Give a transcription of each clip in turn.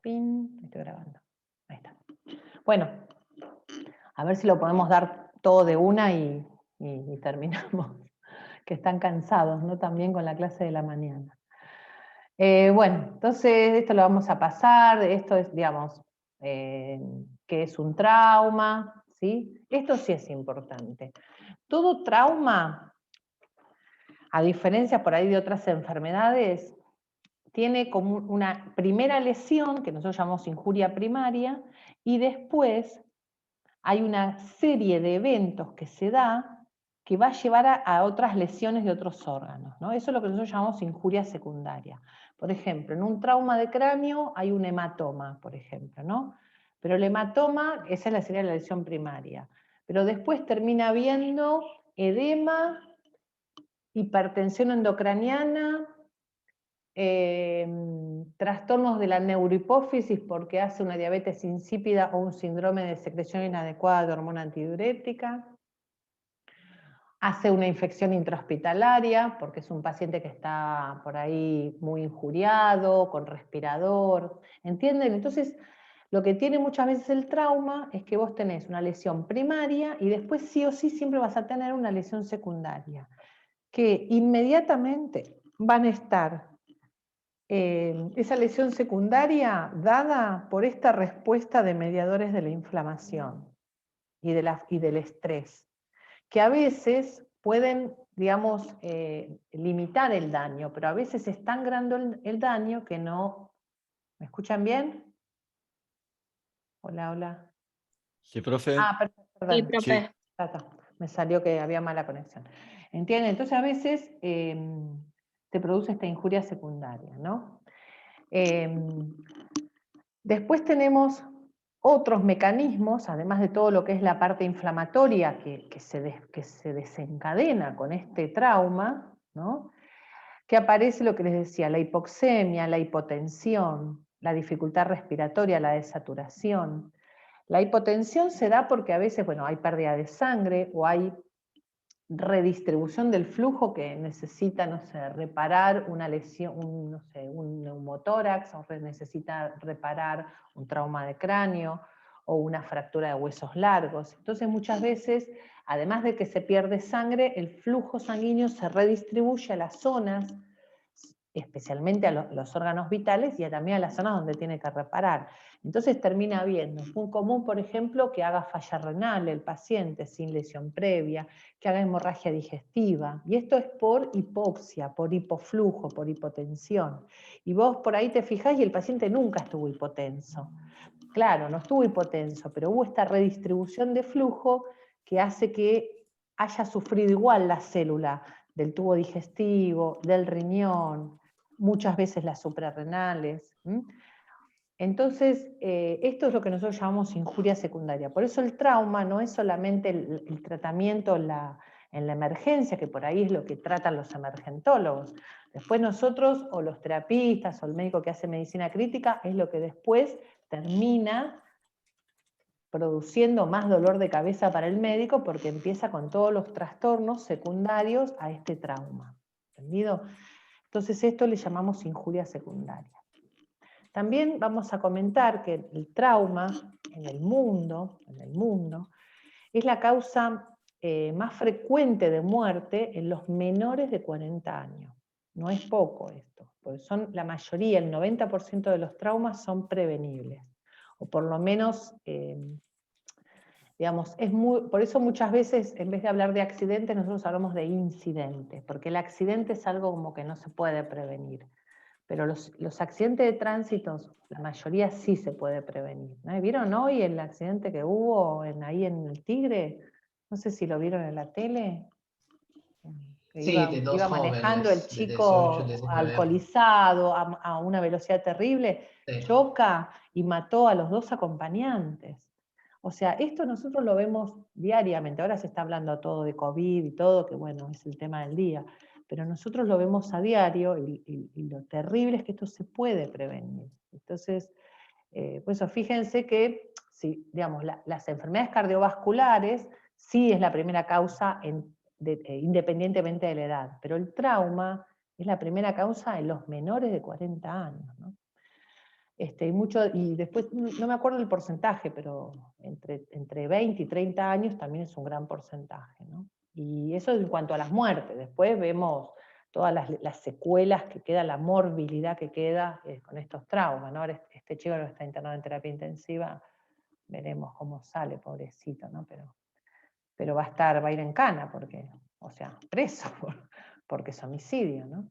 Pin, estoy grabando. Ahí está. Bueno, a ver si lo podemos dar todo de una y terminamos, que están cansados, ¿no? También con la clase de la mañana. Bueno, entonces esto lo vamos a pasar, esto es, digamos, que es un trauma, ¿sí? Esto sí es importante. Todo trauma, a diferencia por ahí de otras enfermedades, tiene como una primera lesión, que nosotros llamamos injuria primaria, y después hay una serie de eventos que se da que va a llevar a otras lesiones de otros órganos, ¿no? Eso es lo que nosotros llamamos injuria secundaria. Por ejemplo, en un trauma de cráneo hay un hematoma, por ejemplo, ¿no? Pero el hematoma, esa sería la lesión primaria. Pero después termina habiendo edema, hipertensión endocraniana, trastornos de la neurohipófisis porque hace una diabetes insípida o un síndrome de secreción inadecuada de hormona antidiurética, hace una infección intrahospitalaria porque es un paciente que está por ahí muy injuriado, con respirador, ¿entienden? Entonces, lo que tiene muchas veces el trauma es que vos tenés una lesión primaria y después sí o sí siempre vas a tener una lesión secundaria, que inmediatamente van a estar esa lesión secundaria dada por esta respuesta de mediadores de la inflamación y del estrés, que a veces pueden, digamos, limitar el daño, pero a veces es tan grande el daño que no... ¿Me escuchan bien? Hola, hola. Sí, profe. Ah, Sí, perdón. Sí. profe. Ya está. Me salió que había mala conexión. ¿Entienden? Entonces a veces te produce esta injuria secundaria, ¿no? Después tenemos otros mecanismos, además de todo lo que es la parte inflamatoria que se desencadena con este trauma, ¿no? Que aparece lo que les decía, la hipoxemia, la hipotensión, la dificultad respiratoria, la desaturación. La hipotensión se da porque a veces, bueno, hay pérdida de sangre o hay redistribución del flujo que necesita, no sé, reparar una lesión, no sé, un neumotórax, o necesita reparar un trauma de cráneo o una fractura de huesos largos. Entonces muchas veces, además de que se pierde sangre, el flujo sanguíneo se redistribuye a las zonas, especialmente a los órganos vitales y también a las zonas donde tiene que reparar. Entonces termina habiendo, es muy común, por ejemplo, que haga falla renal el paciente sin lesión previa, que haga hemorragia digestiva, y esto es por hipoxia, por hipoflujo, por hipotensión. Y vos por ahí te fijás y el paciente nunca estuvo hipotenso. Claro, no estuvo hipotenso, pero hubo esta redistribución de flujo que hace que haya sufrido igual la célula del tubo digestivo, del riñón, muchas veces las suprarrenales. Entonces, esto es lo que nosotros llamamos injuria secundaria. Por eso el trauma no es solamente el tratamiento en la emergencia, que por ahí es lo que tratan los emergentólogos. Después nosotros, o los terapistas, o el médico que hace medicina crítica, es lo que después termina produciendo más dolor de cabeza para el médico porque empieza con todos los trastornos secundarios a este trauma. ¿Entendido? Entonces esto le llamamos injuria secundaria. También vamos a comentar que el trauma en el mundo es la causa más frecuente de muerte en los menores de 40 años. No es poco esto, porque son la mayoría, el 90% de los traumas son prevenibles, o por lo menos, digamos, por eso muchas veces en vez de hablar de accidentes nosotros hablamos de incidentes, porque el accidente es algo como que no se puede prevenir. Pero los accidentes de tránsito, la mayoría sí se puede prevenir, ¿no? ¿Vieron hoy el accidente que hubo ahí en el Tigre? No sé si lo vieron en la tele. Que Sí, de dos iba manejando el jóvenes de 18 y chico 19 años. alcoholizado a una velocidad terrible, Sí. choca y mató a los dos acompañantes. O sea, esto nosotros lo vemos diariamente. Ahora se está hablando todo de COVID y todo, que bueno, es el tema del día. Pero nosotros lo vemos a diario y lo terrible es que esto se puede prevenir. Entonces, por eso fíjense que, si, digamos, las enfermedades cardiovasculares sí es la primera causa independientemente de la edad, pero el trauma es la primera causa en los menores de 40 años, ¿no? Y después, no me acuerdo el porcentaje, pero entre 20 y 30 años también es un gran porcentaje, ¿no? Y eso en cuanto a las muertes. Después vemos todas las secuelas que queda, la morbilidad que queda con estos traumas, ¿no? Ahora este chico que está internado en terapia intensiva, veremos cómo sale, pobrecito, ¿no? Pero va a ir en cana, porque, o sea, preso, porque es homicidio, ¿no?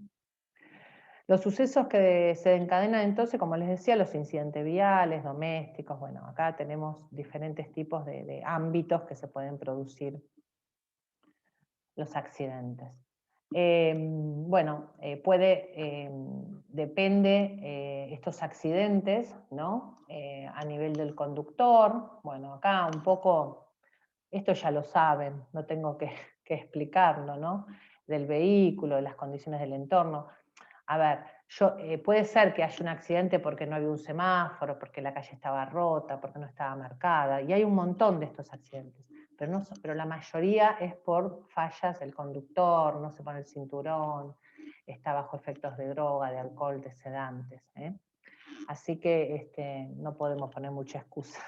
Los sucesos que se encadenan entonces, como les decía, los incidentes viales, domésticos, bueno, acá tenemos diferentes tipos de ámbitos que se pueden producir los accidentes. Depende estos accidentes, ¿no? A nivel del conductor, bueno, acá un poco, esto ya lo saben, no tengo que explicarlo, ¿no? Del vehículo, de las condiciones del entorno. A ver, puede ser que haya un accidente porque no había un semáforo, porque la calle estaba rota, porque no estaba marcada, y hay un montón de estos accidentes, pero la mayoría es por fallas del conductor, no se pone el cinturón, está bajo efectos de droga, de alcohol, de sedantes, ¿eh? Así que no podemos poner mucha excusa.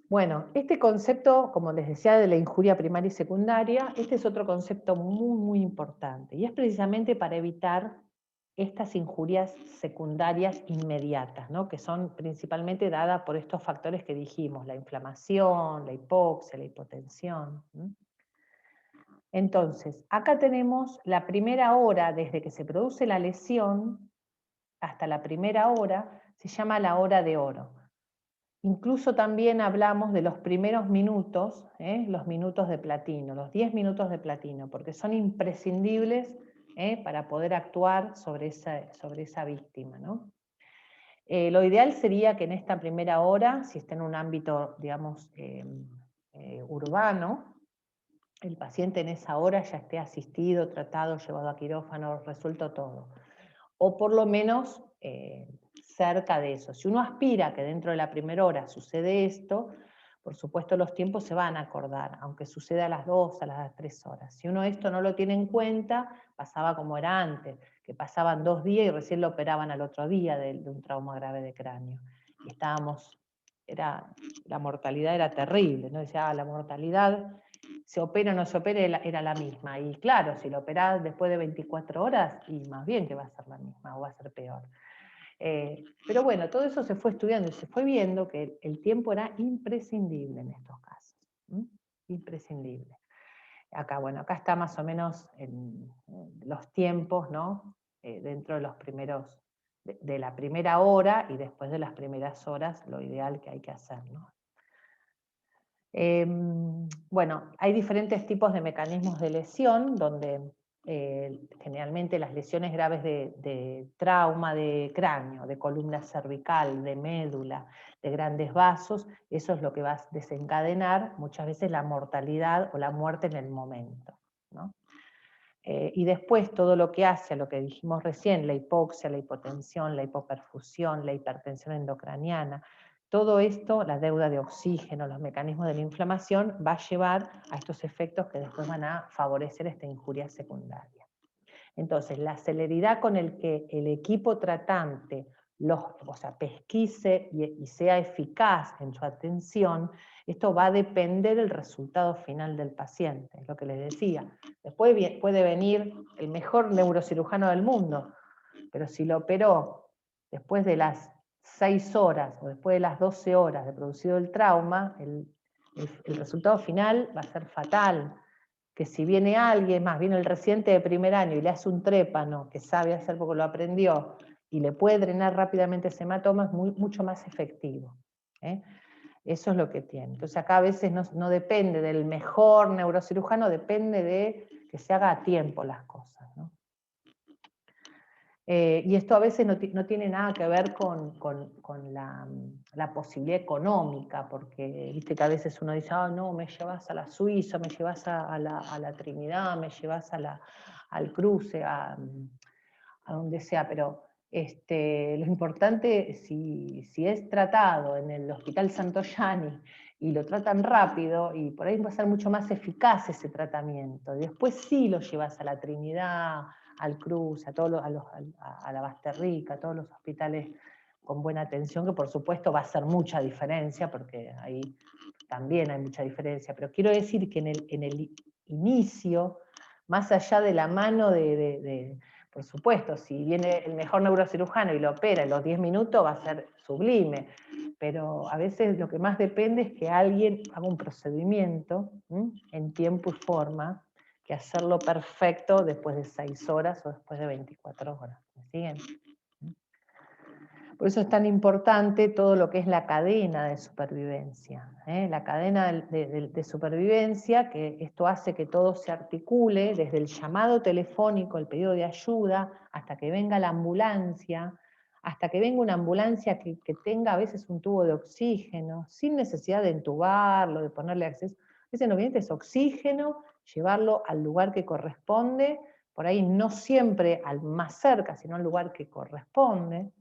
Bueno, este concepto, como les decía, de la injuria primaria y secundaria, este es otro concepto muy, muy importante, y es precisamente para evitar estas injurias secundarias inmediatas, ¿no? Que son principalmente dadas por estos factores que dijimos, la inflamación, la hipoxia, la hipotensión. Entonces, acá tenemos la primera hora, desde que se produce la lesión hasta la primera hora, se llama la hora de oro. Incluso también hablamos de los primeros minutos, los minutos de platino, los 10 minutos de platino, porque son imprescindibles para poder actuar sobre esa víctima, ¿no? Lo ideal sería que en esta primera hora, si está en un ámbito, digamos, urbano, el paciente en esa hora ya esté asistido, tratado, llevado a quirófano, resuelto todo. O por lo menos cerca de eso. Si uno aspira a que dentro de la primera hora sucede esto, por supuesto los tiempos se van a acordar, aunque suceda a las 2, a las 3 horas. Si uno esto no lo tiene en cuenta, pasaba como era antes, que pasaban 2 días y recién lo operaban al otro día de un trauma grave de cráneo. Y la mortalidad era terrible, ¿no? Decía, la mortalidad, se opera o no se opera, era la misma. Y claro, si lo operás después de 24 horas, y más bien que va a ser la misma, o va a ser peor. Pero bueno, todo eso se fue estudiando y se fue viendo que el tiempo era imprescindible en estos casos. Imprescindible. Acá, bueno, acá está más o menos los tiempos, ¿no? Dentro de los primeros, de la primera hora y después de las primeras horas, lo ideal que hay que hacer, ¿no? Bueno, hay diferentes tipos de mecanismos de lesión, donde generalmente las lesiones graves de trauma de cráneo, de columna cervical, de médula, de grandes vasos, eso es lo que va a desencadenar muchas veces la mortalidad o la muerte en el momento, ¿no? Y después todo lo que hace, lo que dijimos recién, la hipoxia, la hipotensión, la hipoperfusión, la hipertensión endocraniana, todo esto, la deuda de oxígeno, los mecanismos de la inflamación, va a llevar a estos efectos que después van a favorecer esta injuria secundaria. Entonces, la celeridad con el que el equipo tratante pesquise y sea eficaz en su atención, esto va a depender del resultado final del paciente, es lo que les decía. Después puede venir el mejor neurocirujano del mundo, pero si lo operó después de las 6 horas o después de las 12 horas de producido el trauma, el resultado final va a ser fatal. Que si viene alguien, más bien el residente de primer año, y le hace un trépano, que sabe hacer porque lo aprendió, y le puede drenar rápidamente ese hematoma, es mucho más efectivo. Eso es lo que tiene. Entonces acá a veces no depende del mejor neurocirujano, depende de que se haga a tiempo las cosas, ¿no? Y esto a veces no tiene nada que ver con la posibilidad económica, porque viste que a veces uno dice, no, me llevas a la Suiza, me llevas a la Trinidad, me llevas al cruce, a donde sea, pero lo importante, si es tratado en el Hospital Santoyani y lo tratan rápido, y por ahí va a ser mucho más eficaz ese tratamiento, y después sí lo llevas a la Trinidad, al Cruz, a la Basterrica, a todos los hospitales con buena atención, que por supuesto va a hacer mucha diferencia, porque ahí también hay mucha diferencia, pero quiero decir que en el inicio, más allá de la mano por supuesto, si viene el mejor neurocirujano y lo opera en los 10 minutos, va a ser sublime, pero a veces lo que más depende es que alguien haga un procedimiento en tiempo y forma, que hacerlo perfecto después de 6 horas o después de 24 horas. ¿Me siguen? Por eso es tan importante todo lo que es la cadena de supervivencia. La cadena de supervivencia, que esto hace que todo se articule, desde el llamado telefónico, el pedido de ayuda, hasta que venga la ambulancia, hasta que venga una ambulancia que tenga a veces un tubo de oxígeno, sin necesidad de entubarlo, de ponerle acceso. A veces lo que necesita es oxígeno, llevarlo al lugar que corresponde, por ahí no siempre al más cerca, sino al lugar que corresponde.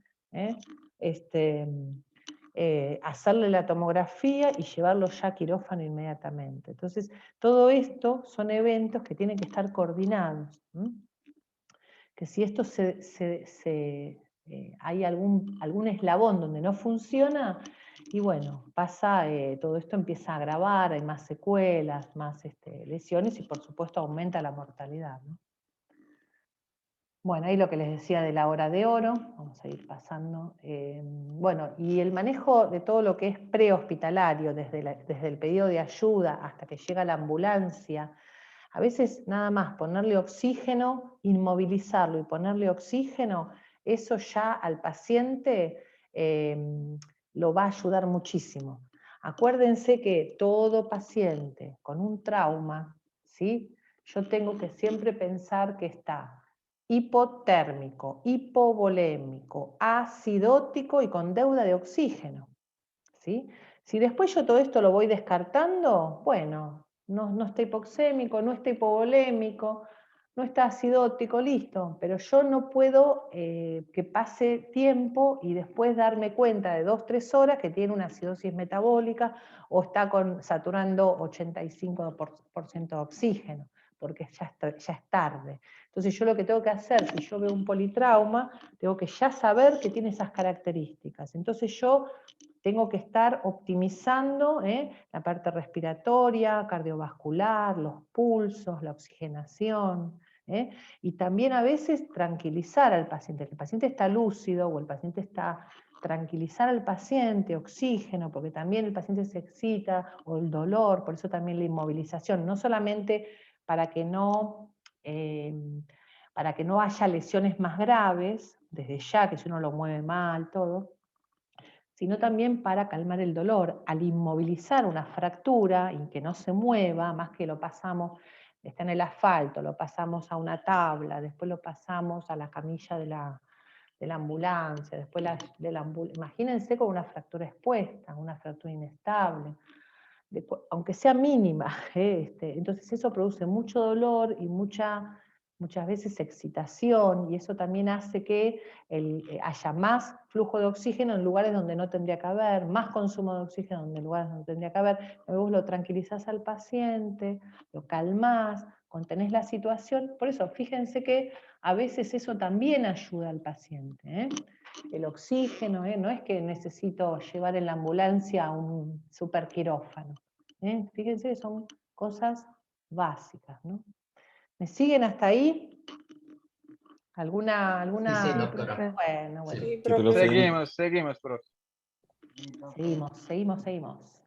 Hacerle la tomografía y llevarlo ya a quirófano inmediatamente. Entonces, todo esto son eventos que tienen que estar coordinados. Que si esto hay algún eslabón donde no funciona, y bueno, pasa, todo esto empieza a agravar, hay más secuelas, más lesiones, y por supuesto aumenta la mortalidad, ¿no? Bueno, ahí lo que les decía de la hora de oro, vamos a ir pasando. Bueno, y el manejo de todo lo que es prehospitalario, desde el pedido de ayuda hasta que llega la ambulancia, a veces nada más ponerle oxígeno, inmovilizarlo y ponerle oxígeno, eso ya al paciente lo va a ayudar muchísimo. Acuérdense que todo paciente con un trauma, ¿sí? Yo tengo que siempre pensar que está hipotérmico, hipovolémico, acidótico y con deuda de oxígeno, ¿sí? Si después yo todo esto lo voy descartando, bueno, no está hipoxémico, no está hipovolémico, no está acidótico, listo, pero yo no puedo que pase tiempo y después darme cuenta de 2-3 horas que tiene una acidosis metabólica o está saturando 85% de oxígeno, porque ya es tarde. Entonces yo lo que tengo que hacer, si yo veo un politrauma, tengo que ya saber que tiene esas características. Entonces yo tengo que estar optimizando la parte respiratoria, cardiovascular, los pulsos, la oxigenación, y también a veces tranquilizar al paciente. Que el paciente está lúcido o el paciente está... Tranquilizar al paciente, oxígeno, porque también el paciente se excita, o el dolor, por eso también la inmovilización, no solamente para que no haya lesiones más graves, desde ya, que si uno lo mueve mal, todo, sino también para calmar el dolor. Al inmovilizar una fractura y que no se mueva, más que lo pasamos, está en el asfalto, lo pasamos a una tabla, después lo pasamos a la camilla de la ambulancia, después imagínense con una fractura expuesta, una fractura inestable, aunque sea mínima, entonces eso produce mucho dolor y muchas veces excitación, y eso también hace que haya más flujo de oxígeno en lugares donde no tendría que haber, más consumo de oxígeno en lugares donde no tendría que haber. Luego lo tranquilizás al paciente, lo calmás, contenés la situación. Por eso, fíjense que a veces eso también ayuda al paciente. El oxígeno, no es que necesito llevar en la ambulancia a un super quirófano. Fíjense que son cosas básicas, ¿no? ¿Me siguen hasta ahí? ¿Alguna? Sí, doctora. Bueno. Sí, profe. Seguimos, profe. Seguimos.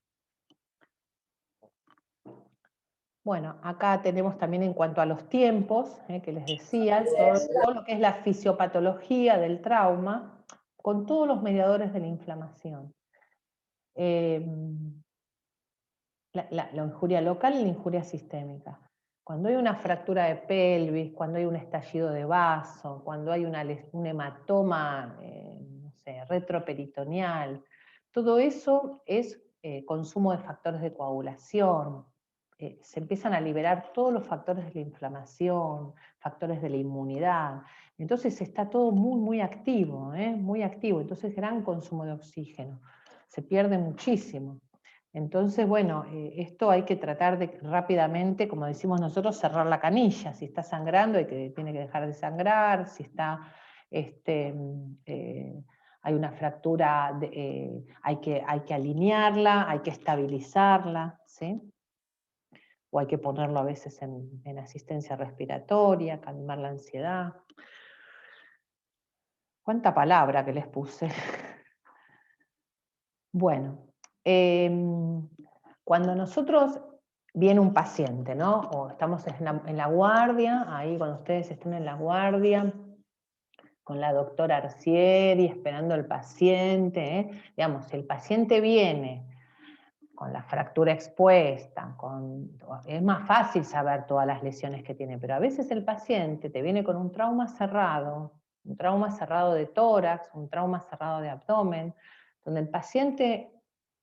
Bueno, acá tenemos también en cuanto a los tiempos, que les decía, todo lo que es la fisiopatología del trauma, con todos los mediadores de la inflamación. La injuria local y la injuria sistémica. Cuando hay una fractura de pelvis, cuando hay un estallido de vaso, cuando hay un hematoma, no sé, retroperitoneal, todo eso es consumo de factores de coagulación. Se empiezan a liberar todos los factores de la inflamación, factores de la inmunidad. Entonces está todo muy, muy activo, muy activo. Entonces gran consumo de oxígeno. Se pierde muchísimo. Entonces, bueno, esto hay que tratar de rápidamente, como decimos nosotros, cerrar la canilla. Si está sangrando, tiene que dejar de sangrar. Si está hay una fractura, hay que alinearla, hay que estabilizarla, ¿sí? O hay que ponerlo a veces en asistencia respiratoria, calmar la ansiedad. ¿Cuánta palabra que les puse? Bueno, cuando nosotros viene un paciente, ¿no? O estamos en la guardia, ahí cuando ustedes estén en la guardia, con la doctora Arcieri, esperando al paciente, digamos, si el paciente viene con la fractura expuesta, es más fácil saber todas las lesiones que tiene, pero a veces el paciente te viene con un trauma cerrado de tórax, un trauma cerrado de abdomen, donde el paciente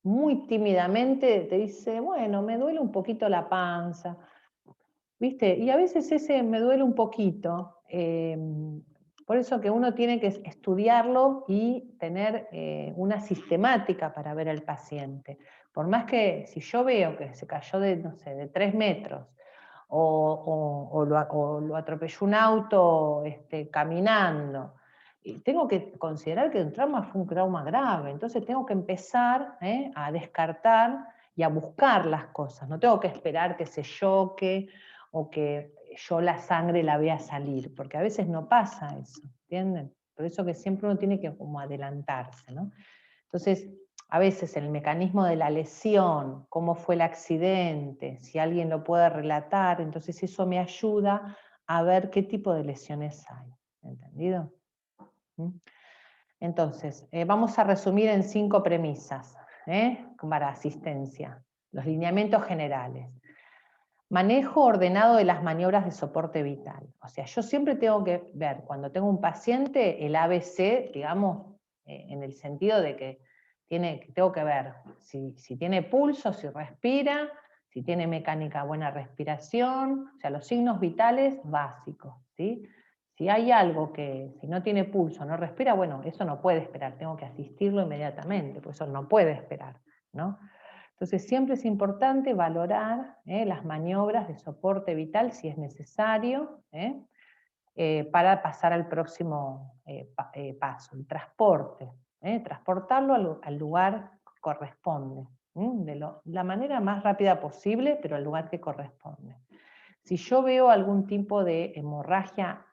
muy tímidamente te dice, bueno, me duele un poquito la panza, ¿viste? Y a veces ese me duele un poquito, por eso que uno tiene que estudiarlo y tener una sistemática para ver al paciente. Por más que si yo veo que se cayó de, no sé, de 3 metros, o lo atropelló un auto caminando, y tengo que considerar que el trauma fue un trauma grave, entonces tengo que empezar a descartar y a buscar las cosas, no tengo que esperar que se choque, o que yo la sangre la vea salir, porque a veces no pasa eso, ¿entienden? Por eso que siempre uno tiene que como adelantarse, ¿no? Entonces, a veces el mecanismo de la lesión, cómo fue el accidente, si alguien lo puede relatar, entonces eso me ayuda a ver qué tipo de lesiones hay, ¿entendido? Entonces, vamos a resumir en 5 premisas, para asistencia, los lineamientos generales. Manejo ordenado de las maniobras de soporte vital. O sea, yo siempre tengo que ver, cuando tengo un paciente, el ABC, digamos, en el sentido de que tengo que ver si tiene pulso, si respira, si tiene mecánica buena respiración, o sea, los signos vitales básicos, ¿sí? Si hay algo si no tiene pulso, no respira, bueno, eso no puede esperar, tengo que asistirlo inmediatamente, porque eso no puede esperar, ¿no? Entonces siempre es importante valorar las maniobras de soporte vital si es necesario, para pasar al próximo paso, el transporte, transportarlo al lugar que corresponde, de la manera más rápida posible, pero al lugar que corresponde. Si yo veo algún tipo de hemorragia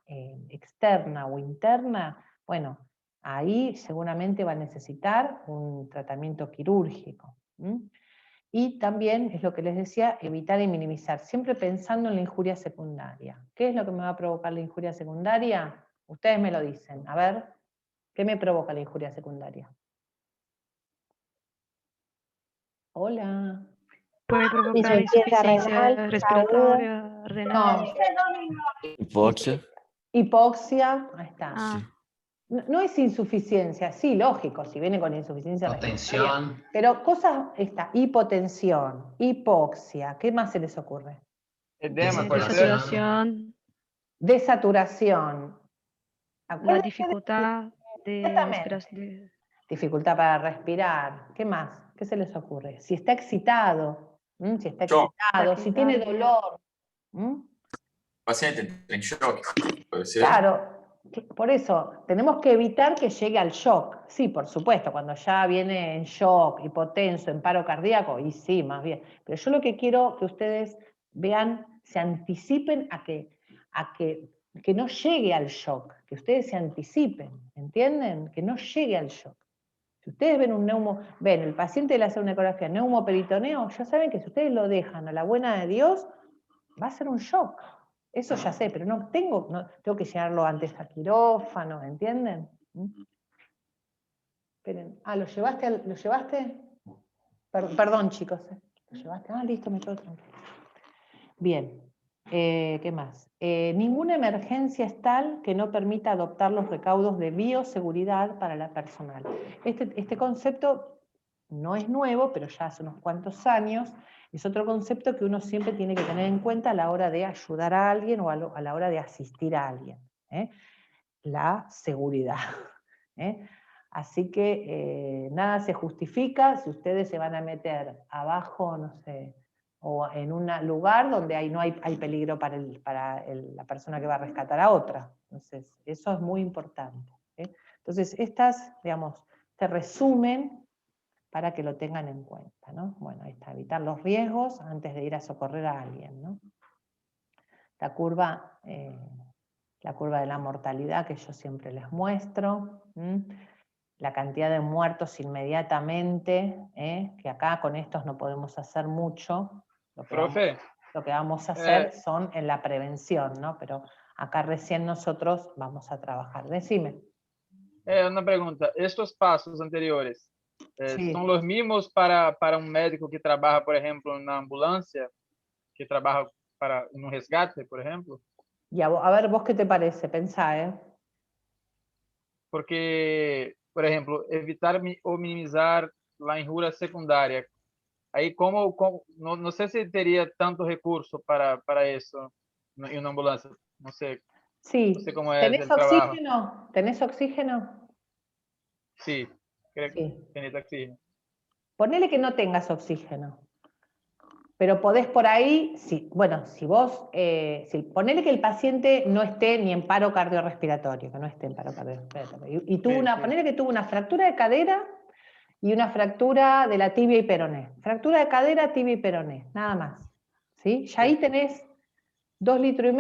externa o interna, bueno, ahí seguramente va a necesitar un tratamiento quirúrgico. Y también, es lo que les decía, evitar y minimizar, siempre pensando en la injuria secundaria. ¿Qué es lo que me va a provocar la injuria secundaria? Ustedes me lo dicen. A ver, ¿qué me provoca la injuria secundaria? Hola. Puede provocar Insuficiencia renal, insuficiencia respiratoria, renal. Hipoxia. Hipoxia, ahí está. Ah, No es insuficiencia, sí, lógico, si viene con insuficiencia respiratoria. Hipotensión. Pero cosas, hipotensión, hipoxia, ¿qué más se les ocurre? Edema, desaturación, Desaturación. la Acuérdense dificultad de exactamente. respiración. Dificultad para respirar. ¿Qué más? ¿Qué se les ocurre? Si está excitado, si está Shock. excitado, si tiene Taquicardia. dolor. Paciente entra en shock, puede ser. Claro, por eso tenemos que evitar que llegue al shock. Sí, por supuesto, cuando ya viene en shock, hipotenso, en paro cardíaco, y sí, más bien. Pero yo lo que quiero que ustedes vean, se anticipen a que no llegue al shock, que ustedes se anticipen, ¿entienden? Que no llegue al shock. Si ustedes ven el paciente le hace una ecografía neumoperitoneo, ya saben que si ustedes lo dejan a la buena de Dios, va a ser un shock. Eso ya sé, pero tengo que llevarlo antes a quirófano, ¿entienden? Esperen. ¿Lo llevaste? Perdón, chicos. ¿Lo llevaste? Listo, me quedo tranquilo. Bien. ¿Qué más? Ninguna emergencia es tal que no permita adoptar los recaudos de bioseguridad para la personal. Este concepto no es nuevo, pero ya hace unos cuantos años, es otro concepto que uno siempre tiene que tener en cuenta a la hora de ayudar a alguien o a la hora de asistir a alguien. La seguridad. Así que nada se justifica si ustedes se van a meter abajo, no sé, o en un lugar donde no hay peligro para la persona que va a rescatar a otra. Entonces, eso es muy importante. Entonces, Entonces, estas, digamos, te resumen para que lo tengan en cuenta, ¿no? Bueno, ahí está, evitar los riesgos antes de ir a socorrer a alguien, ¿no? La curva de la mortalidad que yo siempre les muestro, la cantidad de muertos inmediatamente, que acá con estos no podemos hacer mucho, lo que vamos a hacer son en la prevención, ¿no? Pero acá recién nosotros vamos a trabajar. Decime. Una pregunta, estos pasos anteriores Sí. son los mismos para un médico que trabaja, por ejemplo, en una ambulancia, que trabaja para un resgate, por ejemplo? Y a ver, ¿vos qué te parece? Pensá, ¿eh? Porque, por ejemplo, evitar o minimizar la injuria secundaria. Aí, não sei se teria tanto recurso para isso em uma ambulância. Não sei. Sí. No sé cómo es ¿Tenés el trabajo. oxígeno? ¿Tenés oxígeno? Sí, creo que Sí. tiene oxígeno. Ponele que no tengas oxígeno. Pero podés por ahí, bueno, si vos, ponele que el paciente no esté ni en paro cardiorrespiratorio, que no esté en paro cardiorrespiratorio, y tuvo ponele que tuvo una fractura de cadera y una fractura de la tibia y peroné. Fractura de cadera, tibia y peroné, nada más. ¿Sí? Ya ahí tenés 2,5 litros,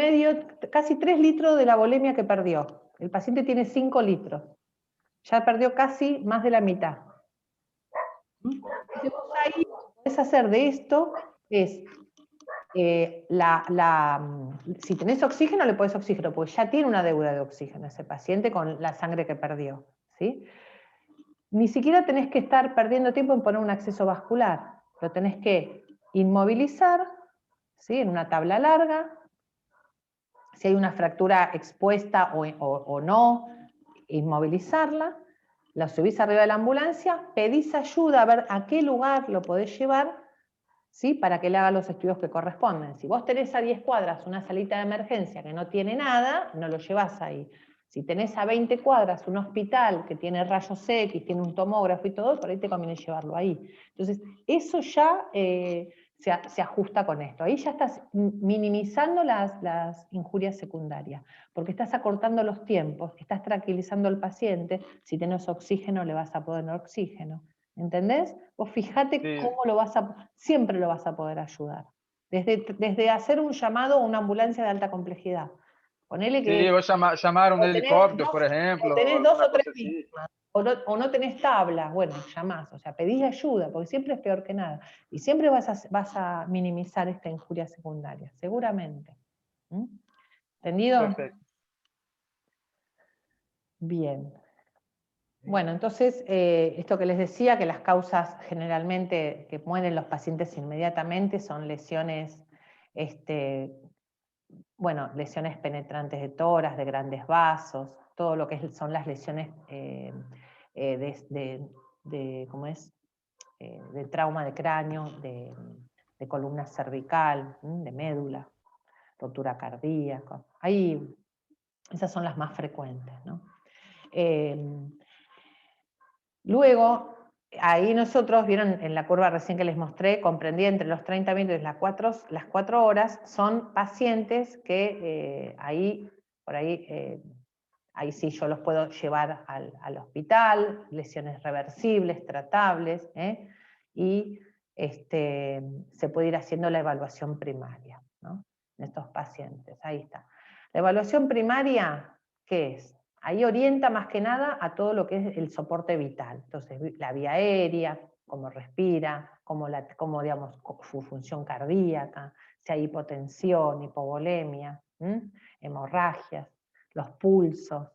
casi 3 litros de la volemia que perdió. El paciente tiene 5 litros. Ya perdió casi más de la mitad. Entonces vos ahí podés hacer de esto, es, si tenés oxígeno, le podés oxígeno, porque ya tiene una deuda de oxígeno ese paciente con la sangre que perdió. ¿Sí? Ni siquiera tenés que estar perdiendo tiempo en poner un acceso vascular. Lo tenés que inmovilizar, ¿sí? En una tabla larga. Si hay una fractura expuesta o no, inmovilizarla. La subís arriba de la ambulancia, pedís ayuda a ver a qué lugar lo podés llevar, ¿sí? Para que le haga los estudios que corresponden. Si vos tenés a 10 cuadras una salita de emergencia que no tiene nada, no lo llevás ahí. Si tenés a 20 cuadras un hospital que tiene rayos X, tiene un tomógrafo y todo, por ahí te conviene llevarlo ahí. Entonces, eso ya se ajusta con esto. Ahí ya estás minimizando las injurias secundarias, porque estás acortando los tiempos, estás tranquilizando al paciente. Si tenés oxígeno, le vas a poner oxígeno. ¿Entendés? Vos fijate cómo siempre lo vas a poder ayudar. Desde hacer un llamado a una ambulancia de alta complejidad. Ponele que... Sí, voy a llamar un helicóptero, por ejemplo. O tenés 2 o 3 víctimas, o no tenés tablas, bueno, llamás, o sea, pedís ayuda, porque siempre es peor que nada. Y siempre vas a minimizar esta injuria secundaria, seguramente. ¿Entendido? Perfecto. Bien. Bueno, entonces, esto que les decía, que las causas generalmente que mueren los pacientes inmediatamente son lesiones, lesiones penetrantes de tórax, de grandes vasos, todo lo que son las lesiones de trauma de cráneo, de columna cervical, de médula, rotura cardíaca. Ahí, esas son las más frecuentes, ¿no? Luego, ahí nosotros, vieron en la curva recién que les mostré, comprendí entre los 30 minutos y las 4 horas, son pacientes que ahí sí yo los puedo llevar al hospital, lesiones reversibles, tratables, y se puede ir haciendo la evaluación primaria, ¿no? En estos pacientes, ahí está. La evaluación primaria, ¿qué es? Ahí orienta más que nada a todo lo que es el soporte vital. Entonces, la vía aérea, cómo respira, digamos, su función cardíaca, si hay hipotensión, hipovolemia, hemorragias, los pulsos,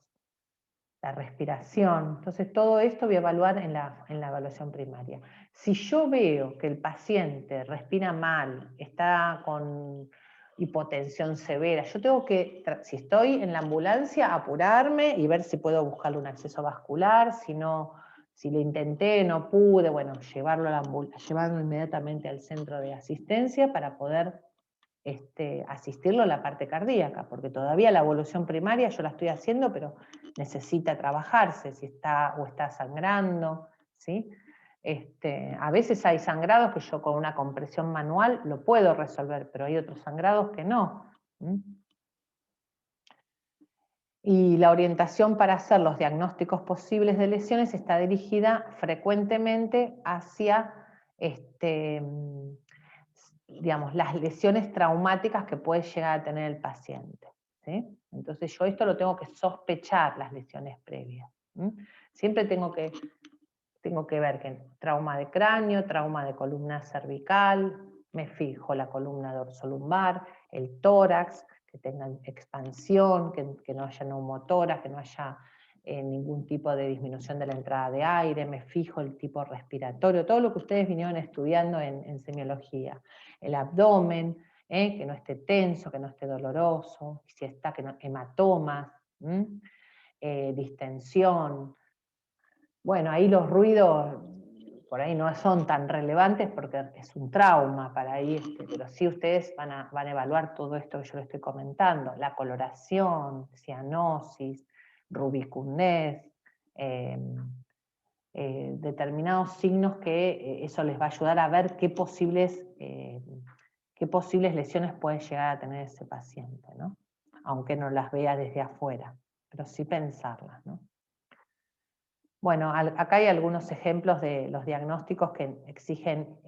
la respiración. Entonces, todo esto voy a evaluar en la evaluación primaria. Si yo veo que el paciente respira mal, está con hipotensión severa, yo tengo que, si estoy en la ambulancia, apurarme y ver si puedo buscarle un acceso vascular, si lo intenté, no pude, bueno, llevarlo inmediatamente al centro de asistencia para poder asistirlo a la parte cardíaca, porque todavía la evolución primaria yo la estoy haciendo, pero necesita trabajarse, si está sangrando, ¿sí? A veces hay sangrados que yo con una compresión manual lo puedo resolver, pero hay otros sangrados que no. Y la orientación para hacer los diagnósticos posibles de lesiones está dirigida frecuentemente hacia digamos, las lesiones traumáticas que puede llegar a tener el paciente, ¿sí? Entonces yo esto lo tengo que sospechar, las lesiones previas. Siempre tengo que ver que trauma de cráneo, trauma de columna cervical, me fijo la columna dorsolumbar, el tórax, que tengan expansión, que no haya neumotórax, que no haya ningún tipo de disminución de la entrada de aire, me fijo el tipo respiratorio, todo lo que ustedes vinieron estudiando en semiología. El abdomen, que no esté tenso, que no esté doloroso, si está, que no, hematomas, distensión. Bueno, ahí los ruidos por ahí no son tan relevantes porque es un trauma para ahí, pero sí ustedes van a evaluar todo esto que yo les estoy comentando, la coloración, cianosis, rubicundez, determinados signos que eso les va a ayudar a ver qué posibles lesiones puede llegar a tener ese paciente, ¿no? Aunque no las vea desde afuera, pero sí pensarlas, ¿no? Bueno, acá hay algunos ejemplos de los diagnósticos que exigen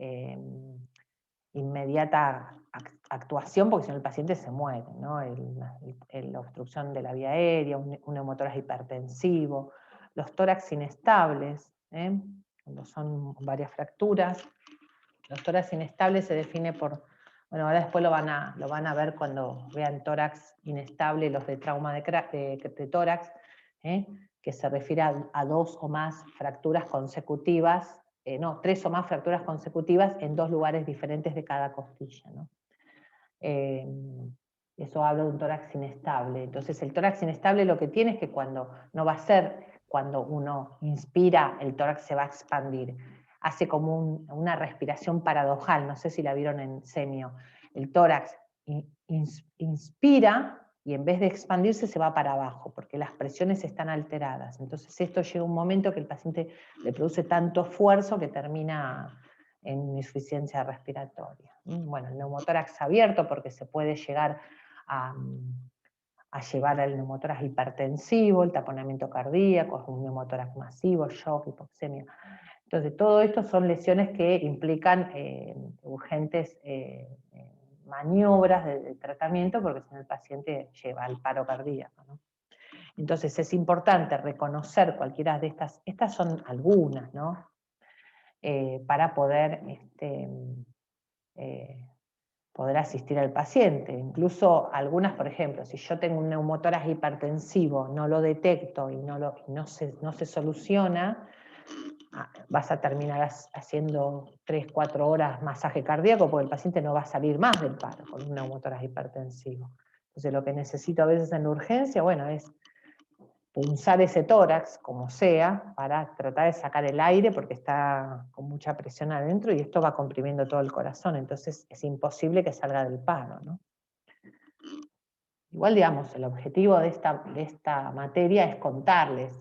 inmediata actuación, porque si no el paciente se muere, ¿no? La obstrucción de la vía aérea, un neumotórax hipertensivo, los tórax inestables, cuando son varias fracturas. Los tórax inestables se define por, bueno, ahora después lo van a ver cuando vean tórax inestable, los de trauma de tórax, que se refiere a 2 o más fracturas consecutivas, no, 3 o más fracturas consecutivas en 2 lugares diferentes de cada costilla, ¿no? Eso habla de un tórax inestable. Entonces el tórax inestable lo que tiene es que cuando no va a ser, cuando uno inspira, el tórax se va a expandir. Hace como una respiración paradojal, no sé si la vieron en semio. El tórax inspira y en vez de expandirse se va para abajo, porque las presiones están alteradas. Entonces esto llega un momento que el paciente le produce tanto esfuerzo que termina en insuficiencia respiratoria. Bueno, el neumotórax abierto, porque se puede llegar a llevar al neumotórax hipertensivo, el taponamiento cardíaco, un neumotórax masivo, shock, hipoxemia. Entonces, todo esto son lesiones que implican urgentes maniobras de tratamiento, porque si no el paciente lleva al paro cardíaco, ¿no? Entonces es importante reconocer cualquiera de estas son algunas, ¿no? Para poder asistir al paciente. Incluso algunas, por ejemplo, si yo tengo un neumotórax hipertensivo, no lo detecto y no se soluciona, vas a terminar haciendo 3-4 horas masaje cardíaco porque el paciente no va a salir más del paro con un neumotórax hipertensivo. Entonces lo que necesito a veces en la urgencia, bueno, es punzar ese tórax, como sea, para tratar de sacar el aire porque está con mucha presión adentro y esto va comprimiendo todo el corazón, entonces es imposible que salga del paro, ¿no? Igual, digamos, el objetivo de esta materia es contarles,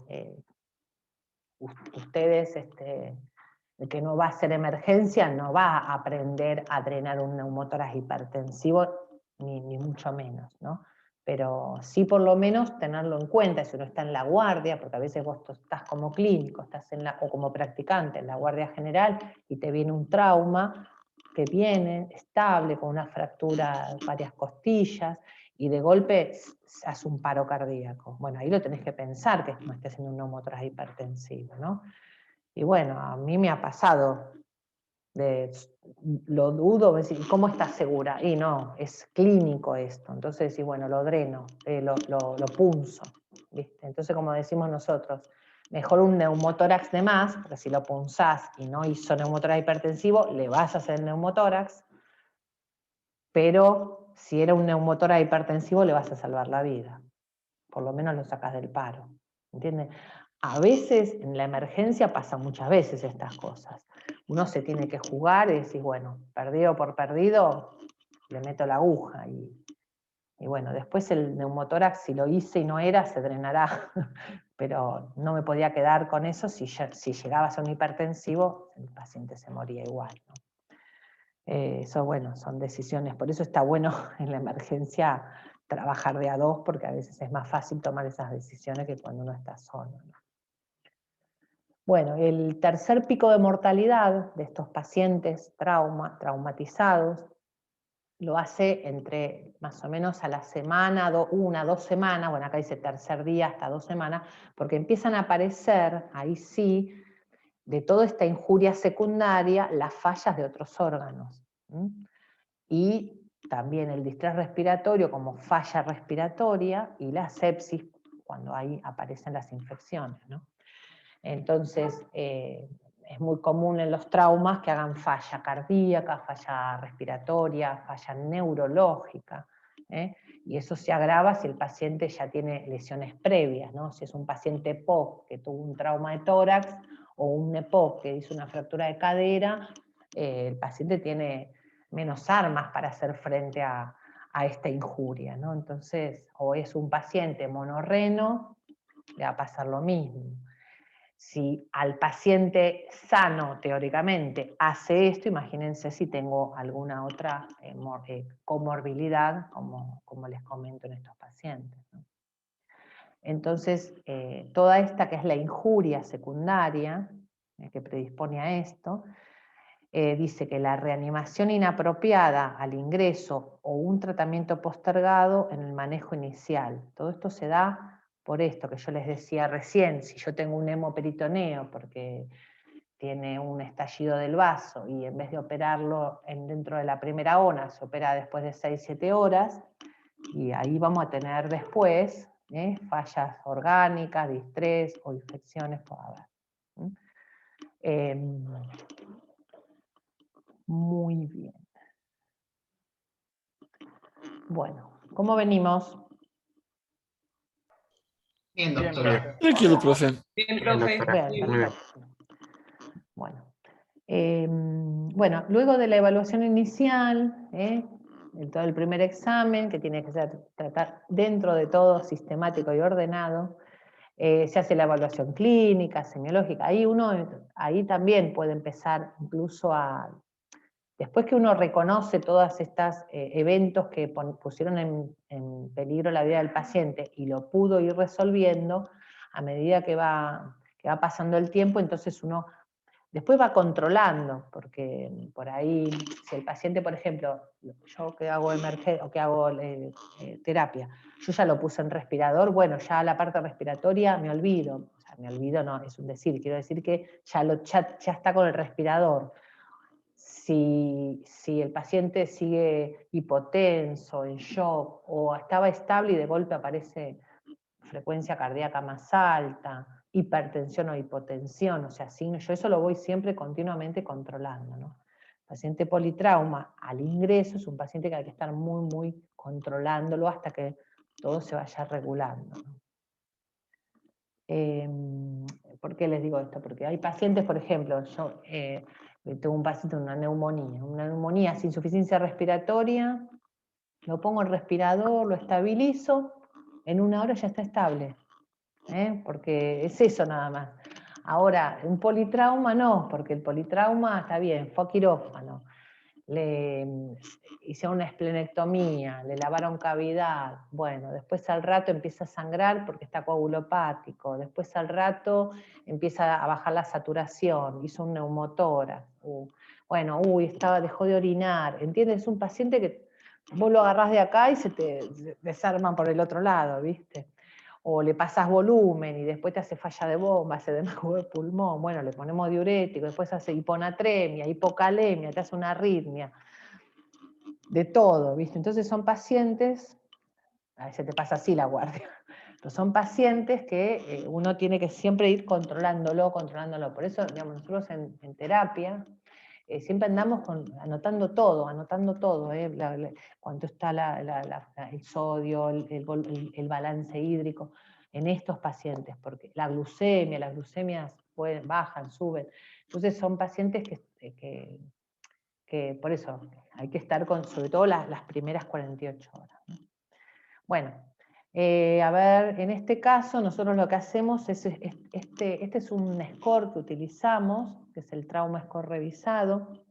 ustedes, el que no va a hacer emergencia no va a aprender a drenar un neumotórax hipertensivo, ni mucho menos, ¿no? Pero sí por lo menos tenerlo en cuenta, si uno está en la guardia, porque a veces vos estás como clínico, o como practicante en la guardia general, y te viene un trauma, que viene estable, con una fractura, varias costillas, y de golpe hace un paro cardíaco. Bueno, ahí lo tenés que pensar, que no estés haciendo un neumotórax hipertensivo, ¿no? Y bueno, a mí me ha pasado, lo dudo, me decís, ¿cómo estás segura? Y no, es clínico esto, entonces, y bueno, lo dreno, lo punzo, ¿viste? Entonces, como decimos nosotros, mejor un neumotórax de más, porque si lo punzás y no hizo neumotórax hipertensivo, le vas a hacer el neumotórax, pero si era un neumotórax hipertensivo, le vas a salvar la vida, por lo menos lo sacás del paro, ¿entiendes? A veces en la emergencia pasan muchas veces estas cosas. Uno se tiene que jugar y decir, bueno, perdido por perdido, le meto la aguja. Y bueno, después el neumotórax, si lo hice y no era, se drenará. Pero no me podía quedar con eso, si llegaba a ser un hipertensivo, el paciente se moría igual, ¿no? Eso, bueno, son decisiones. Por eso está bueno en la emergencia trabajar de a dos, porque a veces es más fácil tomar esas decisiones que cuando uno está solo, ¿no? Bueno, el tercer pico de mortalidad de estos pacientes traumatizados lo hace entre más o menos a la semana, 2 semanas, bueno, acá dice tercer día hasta 2 semanas, porque empiezan a aparecer, ahí sí, de toda esta injuria secundaria, las fallas de otros órganos. Y también el distrés respiratorio como falla respiratoria y la sepsis cuando ahí aparecen las infecciones, ¿no? Entonces, es muy común en los traumas que hagan falla cardíaca, falla respiratoria, falla neurológica, ¿eh? Y eso se agrava si el paciente ya tiene lesiones previas, ¿no? Si es un paciente EPOC que tuvo un trauma de tórax o un EPOC que hizo una fractura de cadera, el paciente tiene menos armas para hacer frente a esta injuria, ¿no? Entonces, o es un paciente monorreno, le va a pasar lo mismo. Si al paciente sano, teóricamente, hace esto, imagínense si tengo alguna otra comorbilidad, como les comento en estos pacientes, ¿no? Entonces, toda esta que es la injuria secundaria, que predispone a esto, dice que la reanimación inapropiada al ingreso o un tratamiento postergado en el manejo inicial. Todo esto se da por esto que yo les decía recién, si yo tengo un hemoperitoneo porque tiene un estallido del vaso y en vez de operarlo dentro de la primera hora, se opera después de 6-7 horas, y ahí vamos a tener después fallas orgánicas, distrés o infecciones por haber. Muy bien. Bueno, ¿cómo venimos? Bien, Bien, doctora. profe. Tranquilo, profe. Bien, profe. Bien, perfecto. Bueno. Bueno, luego de la evaluación inicial, en todo el primer examen, que tiene que ser tratar dentro de todo sistemático y ordenado, se hace la evaluación clínica, semiológica. Ahí también puede empezar incluso después que uno reconoce todos estos eventos que pusieron en peligro la vida del paciente y lo pudo ir resolviendo, a medida que va pasando el tiempo, entonces uno después va controlando, porque por ahí, si el paciente, por ejemplo, yo que hago o que hago terapia, yo ya lo puse en respirador, bueno, ya la parte respiratoria me olvido, o sea, me olvido no, es un decir, quiero decir que ya está con el respirador. Si el paciente sigue hipotenso, en shock, o estaba estable y de golpe aparece frecuencia cardíaca más alta, hipertensión o hipotensión, o sea, yo eso lo voy siempre continuamente controlando, ¿no? Paciente politrauma al ingreso es un paciente que hay que estar muy, muy controlándolo hasta que todo se vaya regulando, ¿no? ¿Por qué les digo esto? Porque hay pacientes, por ejemplo, yo tengo un paciente con una neumonía sin insuficiencia respiratoria, lo pongo en respirador, lo estabilizo, en 1 hora ya está estable, porque es eso nada más. Ahora, un politrauma no, porque el politrauma está bien, fue a quirófano, le hicieron una esplenectomía, le lavaron cavidad, bueno, después al rato empieza a sangrar porque está coagulopático, después al rato empieza a bajar la saturación, hizo un neumotórax, bueno, dejó de orinar, ¿entiendes? Es un paciente que vos lo agarrás de acá y se te desarman por el otro lado, ¿viste? O le pasas volumen y después te hace falla de bomba, hace edema de pulmón, bueno, le ponemos diurético, después hace hiponatremia, hipocalemia, te hace una arritmia, de todo, ¿viste? Entonces son pacientes, a veces te pasa así la guardia, pero son pacientes que uno tiene que siempre ir controlándolo. Por eso, digamos, nosotros en terapia siempre andamos anotando todo, cuánto está el sodio, el balance hídrico en estos pacientes, porque las glucemias bajan, suben. Entonces son pacientes que por eso hay que estar sobre todo las primeras 48 horas. Bueno, a ver, en este caso nosotros lo que hacemos es, este es un score que utilizamos, que es el trauma score revisado,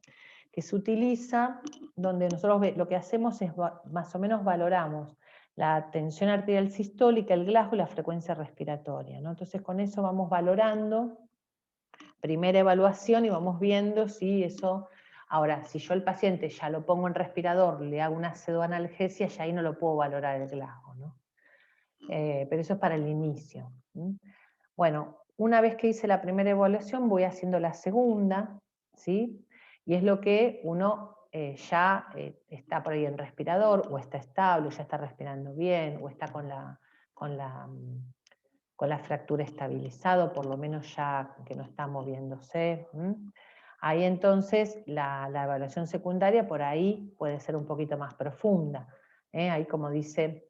que se utiliza donde nosotros lo que hacemos es más o menos valoramos la tensión arterial sistólica, el Glasgow y la frecuencia respiratoria, ¿no? Entonces con eso vamos valorando, primera evaluación, y vamos viendo si eso... Ahora, si yo al paciente ya lo pongo en respirador, le hago una pseudoanalgesia, ya ahí no lo puedo valorar el Glasgow, ¿no? Pero eso es para el inicio. Bueno, una vez que hice la primera evaluación, voy haciendo la segunda, ¿sí? Y es lo que uno ya está por ahí en respirador, o está estable, ya está respirando bien, o está con la fractura estabilizado, por lo menos ya que no está moviéndose. Ahí entonces la evaluación secundaria por ahí puede ser un poquito más profunda. Ahí, como dice,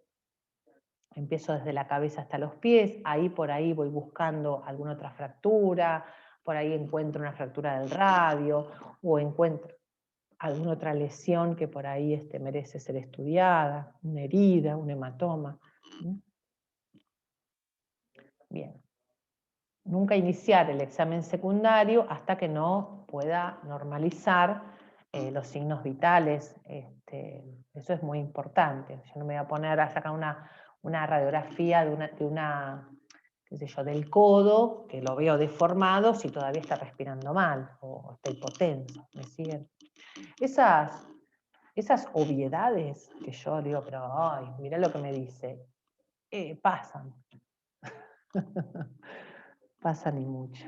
empiezo desde la cabeza hasta los pies, ahí por ahí voy buscando alguna otra fractura, por ahí encuentro una fractura del radio, o encuentro alguna otra lesión que por ahí merece ser estudiada, una herida, un hematoma. Bien. Nunca iniciar el examen secundario hasta que no pueda normalizar los signos vitales. Eso es muy importante. Yo no me voy a poner a sacar una radiografía qué sé yo, del codo, que lo veo deformado, si todavía está respirando mal, o está hipotenso. ¿Me siguen? Esas obviedades que yo digo, pero ay, mirá lo que me dice, pasan. Pasan y mucho.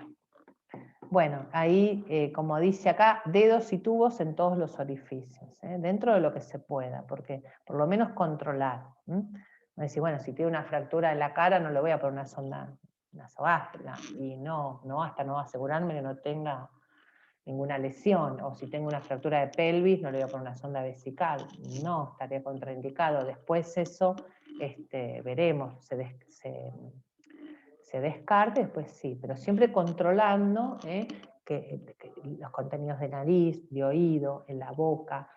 Bueno, ahí, como dice acá, dedos y tubos en todos los orificios, dentro de lo que se pueda, porque por lo menos controlar. Me decís, bueno, si tiene una fractura en la cara, no le voy a poner una sonda nasogástrica, y no, hasta no asegurarme que no tenga ninguna lesión, o si tengo una fractura de pelvis, no le voy a poner una sonda vesical, no, estaría contraindicado. Después eso, veremos, se descarte, después sí, pero siempre controlando que los contenidos de nariz, de oído, en la boca,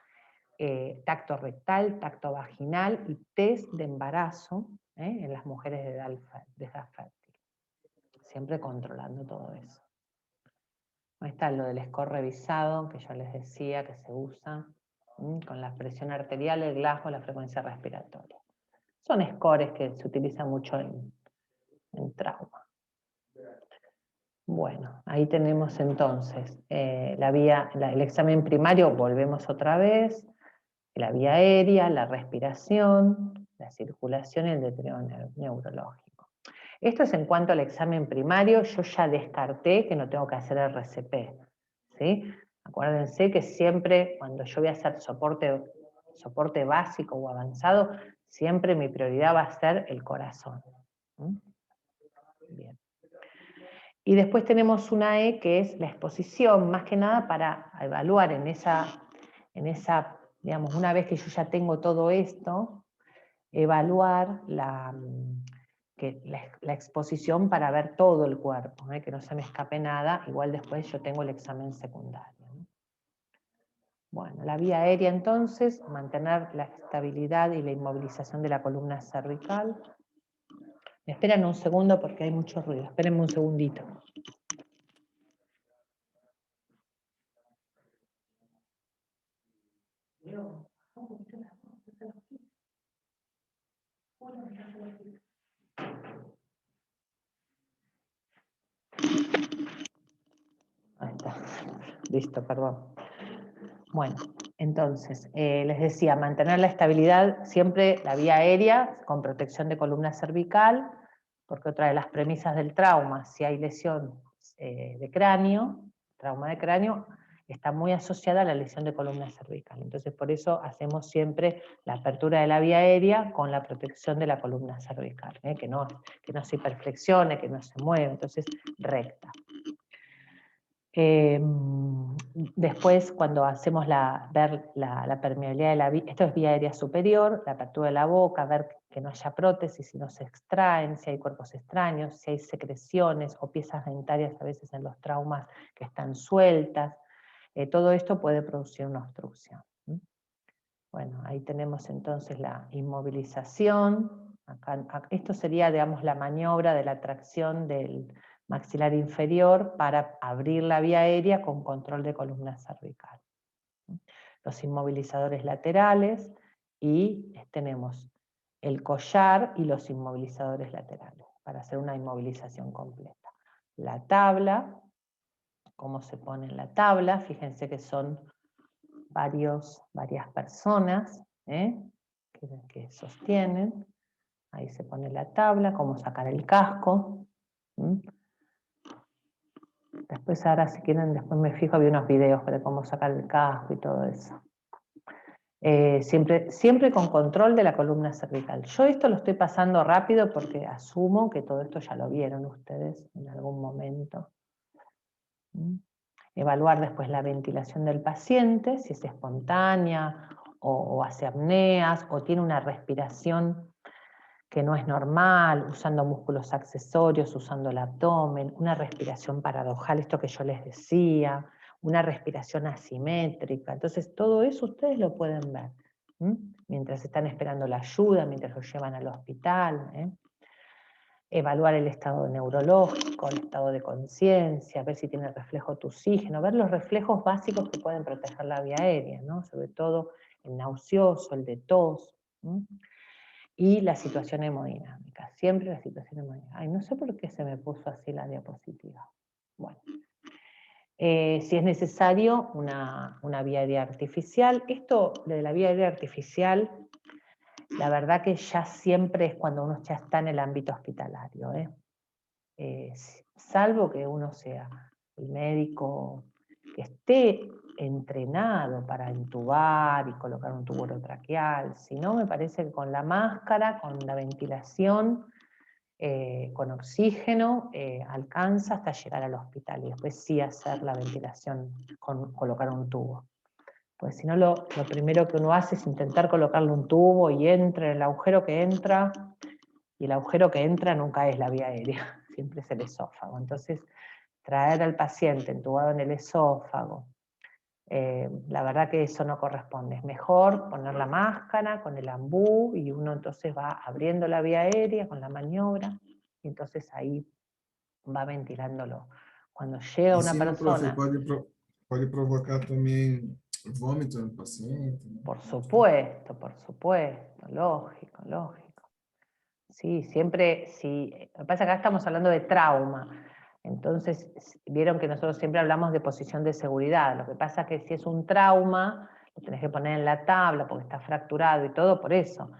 tacto rectal, tacto vaginal y test de embarazo en las mujeres de edad fértil. Siempre controlando todo eso. Ahí está lo del score revisado, que yo les decía que se usa, con la presión arterial, el Glasgow, la frecuencia respiratoria. Son scores que se utilizan mucho en trauma. Bueno, ahí tenemos entonces el examen primario, volvemos otra vez, la vía aérea, la respiración, la circulación y el deterioro neurológico. Esto es en cuanto al examen primario. Yo ya descarté que no tengo que hacer RCP, ¿sí? Acuérdense que siempre cuando yo voy a hacer soporte básico o avanzado, siempre mi prioridad va a ser el corazón. Bien. Y después tenemos una E, que es la exposición, más que nada para evaluar en esa, digamos, una vez que yo ya tengo todo esto, evaluar la exposición para ver todo el cuerpo, que no se me escape nada. Igual después yo tengo el examen secundario. Bueno, la vía aérea entonces, mantener la estabilidad y la inmovilización de la columna cervical. Me esperan un segundo porque hay mucho ruido, espérenme un segundito. Ahí está, listo, perdón. Bueno, entonces, les decía, mantener la estabilidad, siempre la vía aérea, con protección de columna cervical, porque otra de las premisas del trauma, si hay lesión de cráneo, trauma de cráneo, está muy asociada a la lesión de columna cervical. Entonces, por eso hacemos siempre la apertura de la vía aérea con la protección de la columna cervical, que no se hiperflexione, que no se mueva, entonces recta. Después, cuando hacemos ver la permeabilidad de la vía, esto es vía aérea superior, la apertura de la boca, ver que no haya prótesis, si no se extraen, si hay cuerpos extraños, si hay secreciones o piezas dentarias a veces en los traumas que están sueltas. Todo esto puede producir una obstrucción. Bueno, ahí tenemos entonces la inmovilización. Esto sería, digamos, la maniobra de la tracción del maxilar inferior para abrir la vía aérea con control de columna cervical. Los inmovilizadores laterales, y tenemos el collar y los inmovilizadores laterales, para hacer una inmovilización completa. La tabla, cómo se pone en la tabla, fíjense que son varias personas que sostienen. Ahí se pone la tabla, cómo sacar el casco. Después ahora si quieren, después me fijo, había unos videos de cómo sacar el casco y todo eso. Siempre con control de la columna cervical. Yo esto lo estoy pasando rápido porque asumo que todo esto ya lo vieron ustedes en algún momento. Evaluar después la ventilación del paciente, si es espontánea o hace apneas o tiene una respiración que no es normal, usando músculos accesorios, usando el abdomen, una respiración paradojal, esto que yo les decía, una respiración asimétrica. Entonces todo eso ustedes lo pueden ver, mientras están esperando la ayuda, mientras lo llevan al hospital. Evaluar el estado neurológico, el estado de conciencia, ver si tiene reflejo de oxígeno, ver los reflejos básicos que pueden proteger la vía aérea, ¿no? Sobre todo el nauseoso, el de tos, y la situación hemodinámica, siempre la situación hemodinámica. Ay, no sé por qué se me puso así la diapositiva. Bueno, si es necesario una vía aérea artificial, esto de la vía aérea artificial, la verdad que ya siempre es cuando uno ya está en el ámbito hospitalario, salvo que uno sea el médico que esté entrenado para intubar y colocar un tubo orotraqueal. Si no, me parece que con la máscara, con la ventilación, con oxígeno, alcanza hasta llegar al hospital y después sí hacer la ventilación con colocar un tubo. Pues si no, lo primero que uno hace es intentar colocarle un tubo y entra el agujero que entra, y el agujero que entra nunca es la vía aérea, siempre es el esófago. Entonces, traer al paciente entubado en el esófago, la verdad que eso no corresponde. Es mejor poner la máscara con el ambú y uno entonces va abriendo la vía aérea con la maniobra y entonces ahí va ventilándolo. Cuando llega una persona... Pode provocar también vómito en el paciente, ¿no? Por supuesto, lógico. Sí, siempre, sí. Lo que pasa es que acá estamos hablando de trauma. Entonces, vieron que nosotros siempre hablamos de posición de seguridad. Lo que pasa es que si es un trauma, lo tenés que poner en la tabla porque está fracturado y todo, por eso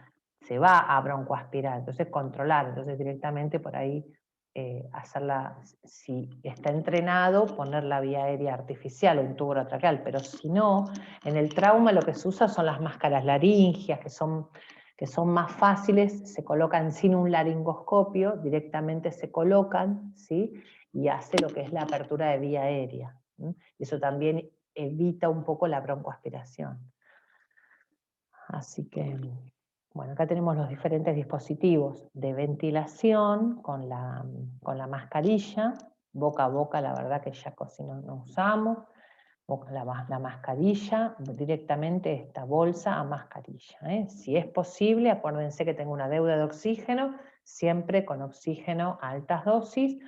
se va a broncoaspirar. Entonces, controlar. Entonces, directamente por ahí hacerla, si está entrenado, poner la vía aérea artificial o un tubo orotraqueal. Pero si no, en el trauma lo que se usa son las máscaras laringias, que son más fáciles, se colocan sin un laringoscopio, directamente se colocan, ¿sí? Y hace lo que es la apertura de vía aérea. Y eso también evita un poco la broncoaspiración. Así que, bueno, acá tenemos los diferentes dispositivos de ventilación con la mascarilla, boca a boca, la verdad que ya casi no usamos, la mascarilla, directamente esta bolsa a mascarilla. Si es posible, acuérdense que tengo una deuda de oxígeno, siempre con oxígeno a altas dosis,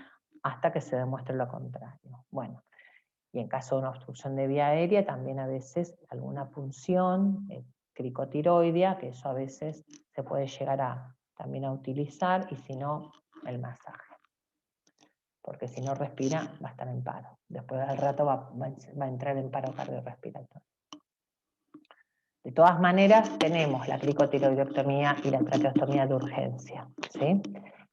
hasta que se demuestre lo contrario. Bueno, y en caso de una obstrucción de vía aérea, también a veces alguna punción cricotiroidea, que eso a veces se puede llegar también a utilizar, y si no, el masaje. Porque si no respira, va a estar en paro. Después al rato va a entrar en paro cardiorrespiratorio. De todas maneras, tenemos la cricotiroidectomía y la traqueostomía de urgencia, ¿sí?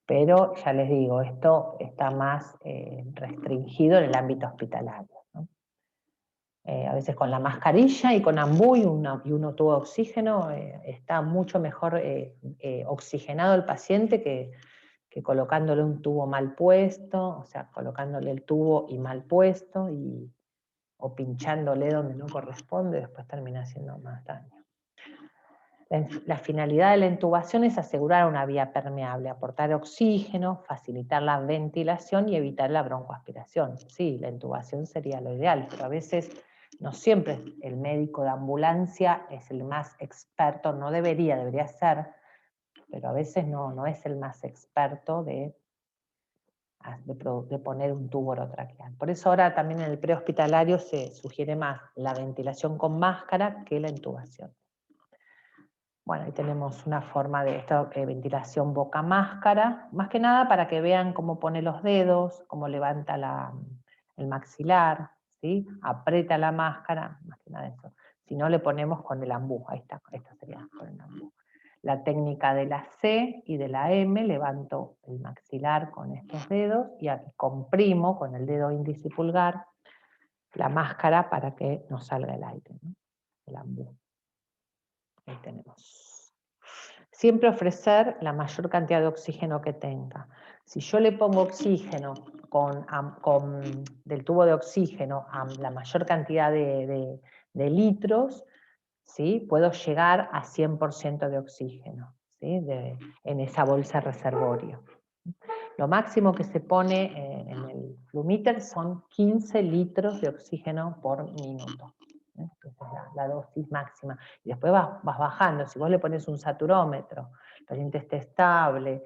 Pero ya les digo, esto está más restringido en el ámbito hospitalario, ¿no? A veces con la mascarilla y con ambú y uno tubo de oxígeno, está mucho mejor oxigenado el paciente que colocándole un tubo mal puesto, o sea, colocándole el tubo y mal puesto, o pinchándole donde no corresponde, después termina haciendo más daño. La finalidad de la intubación es asegurar una vía permeable, aportar oxígeno, facilitar la ventilación y evitar la broncoaspiración. Sí, la intubación sería lo ideal, pero a veces no siempre el médico de ambulancia es el más experto, no debería ser, pero a veces no es el más experto de poner un tubo orotraqueal. Por eso ahora también en el prehospitalario se sugiere más la ventilación con máscara que la intubación. Bueno, ahí tenemos una forma de esta ventilación boca-máscara, más que nada para que vean cómo pone los dedos, cómo levanta el maxilar, ¿sí? Aprieta la máscara, más que nada eso. Si no, le ponemos con el ambú, ahí está, esta sería con el ambú. La técnica de la C y de la M, levanto el maxilar con estos dedos y aquí comprimo con el dedo índice y pulgar la máscara para que no salga el aire, ¿no? El ambú. Ahí tenemos. Siempre ofrecer la mayor cantidad de oxígeno que tenga. Si yo le pongo oxígeno del tubo de oxígeno a la mayor cantidad de litros, ¿sí? Puedo llegar a 100% de oxígeno, ¿sí? En esa bolsa reservorio. Lo máximo que se pone en el Flumiter son 15 litros de oxígeno por minuto. Esa es la dosis máxima. Y después vas bajando. Si vos le pones un saturómetro, el paciente esté estable,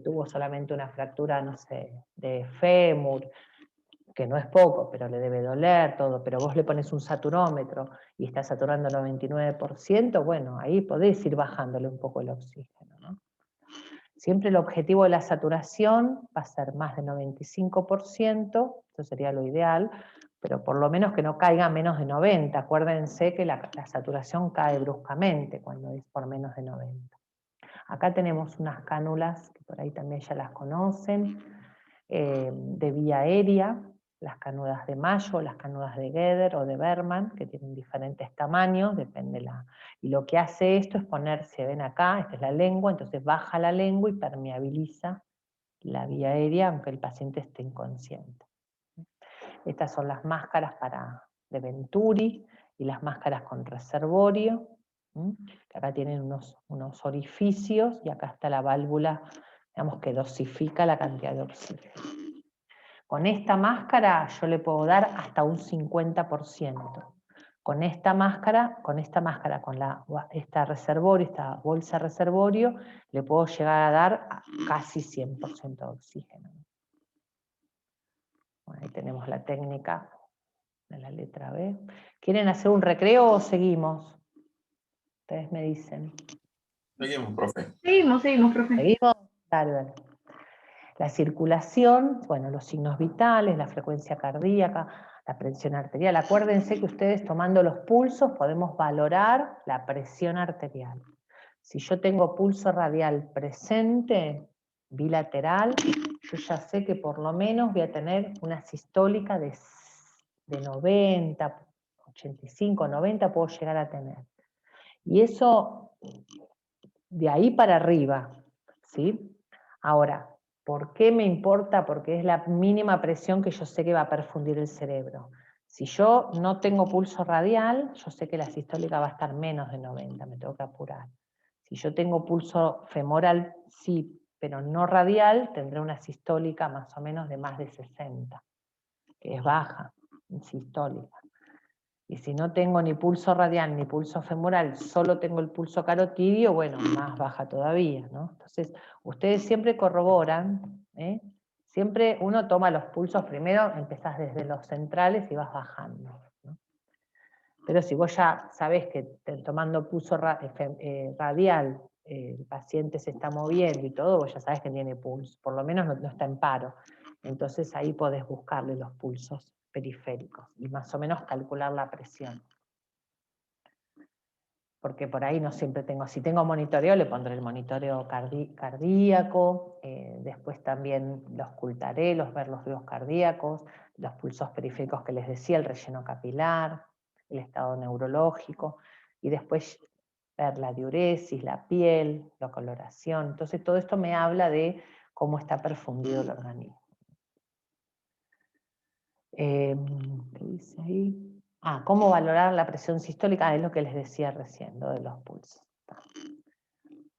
tuvo solamente una fractura, no sé, de fémur, que no es poco, pero le debe doler todo, pero vos le pones un saturómetro y está saturando el 99%, bueno, ahí podés ir bajándole un poco el oxígeno, ¿no? Siempre el objetivo de la saturación va a ser más de 95%, eso sería lo ideal, pero por lo menos que no caiga menos de 90. Acuérdense que la saturación cae bruscamente cuando es por menos de 90. Acá tenemos unas cánulas, que por ahí también ya las conocen, de vía aérea, las canudas de Mayo, las canudas de Geder o de Berman, que tienen diferentes tamaños, depende y lo que hace esto es ponerse, ven acá, esta es la lengua, entonces baja la lengua y permeabiliza la vía aérea, aunque el paciente esté inconsciente. Estas son las máscaras de Venturi y las máscaras con reservorio, que acá tienen unos orificios y acá está la válvula, digamos, que dosifica la cantidad de oxígeno. Con esta máscara yo le puedo dar hasta un 50%. Con esta máscara, con esta reservorio, esta bolsa reservorio, le puedo llegar a dar casi 100% de oxígeno. Bueno, ahí tenemos la técnica de la letra B. ¿Quieren hacer un recreo o seguimos? Ustedes me dicen. Seguimos, profe. Seguimos, profe. ¿Seguimos? Dale, dale. La circulación, bueno, los signos vitales, la frecuencia cardíaca, la presión arterial. Acuérdense que ustedes tomando los pulsos podemos valorar la presión arterial. Si yo tengo pulso radial presente, bilateral, yo ya sé que por lo menos voy a tener una sistólica de 90, 85, 90 puedo llegar a tener. Y eso, de ahí para arriba, ¿sí? Ahora, ¿por qué me importa? Porque es la mínima presión que yo sé que va a perfundir el cerebro. Si yo no tengo pulso radial, yo sé que la sistólica va a estar menos de 90, me tengo que apurar. Si yo tengo pulso femoral, sí, pero no radial, tendré una sistólica más o menos de más de 60, que es baja, sistólica. Y si no tengo ni pulso radial ni pulso femoral, solo tengo el pulso carotidio, bueno, más baja todavía, ¿no? Entonces, ustedes siempre corroboran, siempre uno toma los pulsos primero, empezás desde los centrales y vas bajando, ¿no? Pero si vos ya sabés que tomando pulso radial el paciente se está moviendo y todo, vos ya sabés que tiene pulso, por lo menos no está en paro. Entonces ahí podés buscarle los pulsos periféricos y más o menos calcular la presión. Porque por ahí no siempre tengo, si tengo monitoreo le pondré el monitoreo cardíaco, después también los ocultaré, ver los ríos cardíacos, los pulsos periféricos que les decía, el relleno capilar, el estado neurológico, y después ver la diuresis, la piel, la coloración. Entonces todo esto me habla de cómo está perfundido el organismo. ¿Qué dice ahí? ¿Cómo valorar la presión sistólica? Es lo que les decía recién, lo de los pulsos.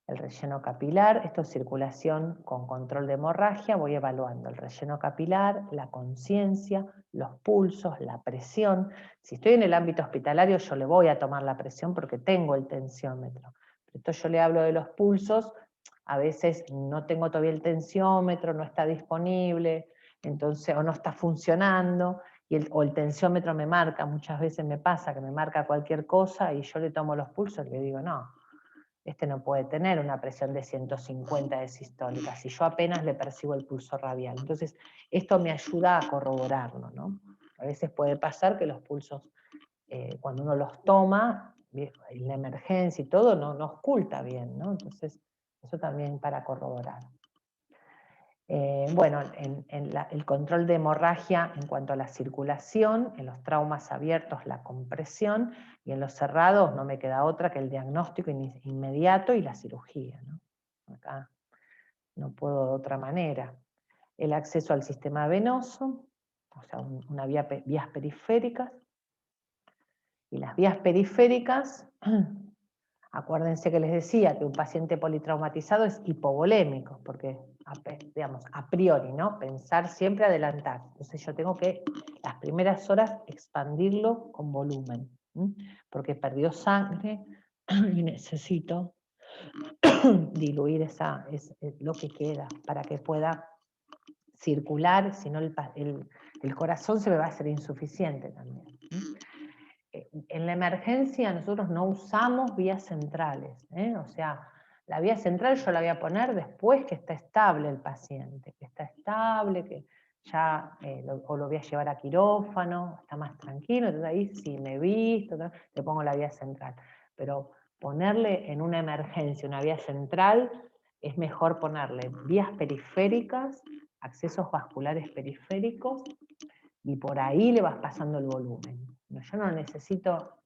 El relleno capilar, esto es circulación con control de hemorragia, voy evaluando el relleno capilar, la conciencia, los pulsos, la presión. Si estoy en el ámbito hospitalario yo le voy a tomar la presión porque tengo el tensiómetro. Pero esto yo le hablo de los pulsos, a veces no tengo todavía el tensiómetro, no está disponible, entonces, o no está funcionando, o el tensiómetro me marca, muchas veces me pasa que me marca cualquier cosa y yo le tomo los pulsos y le digo, no, este no puede tener una presión de 150 de sistólica, si yo apenas le percibo el pulso radial. Entonces, esto me ayuda a corroborarlo, ¿no? A veces puede pasar que los pulsos, cuando uno los toma, en la emergencia y todo, no oculta bien, ¿no? Entonces, eso también para corroborar. Bueno, el control de hemorragia en cuanto a la circulación, en los traumas abiertos la compresión, y en los cerrados no me queda otra que el diagnóstico inmediato y la cirugía, ¿no? Acá no puedo de otra manera. El acceso al sistema venoso, o sea, vías periféricas, y las vías periféricas, acuérdense que les decía que un paciente politraumatizado es hipovolémico, porque, digamos, a priori, ¿no? Pensar siempre adelantar. Entonces yo tengo que, las primeras horas, expandirlo con volumen, porque perdió sangre y necesito diluir lo que queda para que pueda circular, si no el corazón se me va a hacer insuficiente también. En la emergencia nosotros no usamos vías centrales, o sea, la vía central yo la voy a poner después que está estable el paciente, que está estable, que ya o lo voy a llevar a quirófano, está más tranquilo, entonces ahí sí me he visto, le pongo la vía central. Pero ponerle en una emergencia una vía central, es mejor ponerle vías periféricas, accesos vasculares periféricos, y por ahí le vas pasando el volumen. Yo no necesito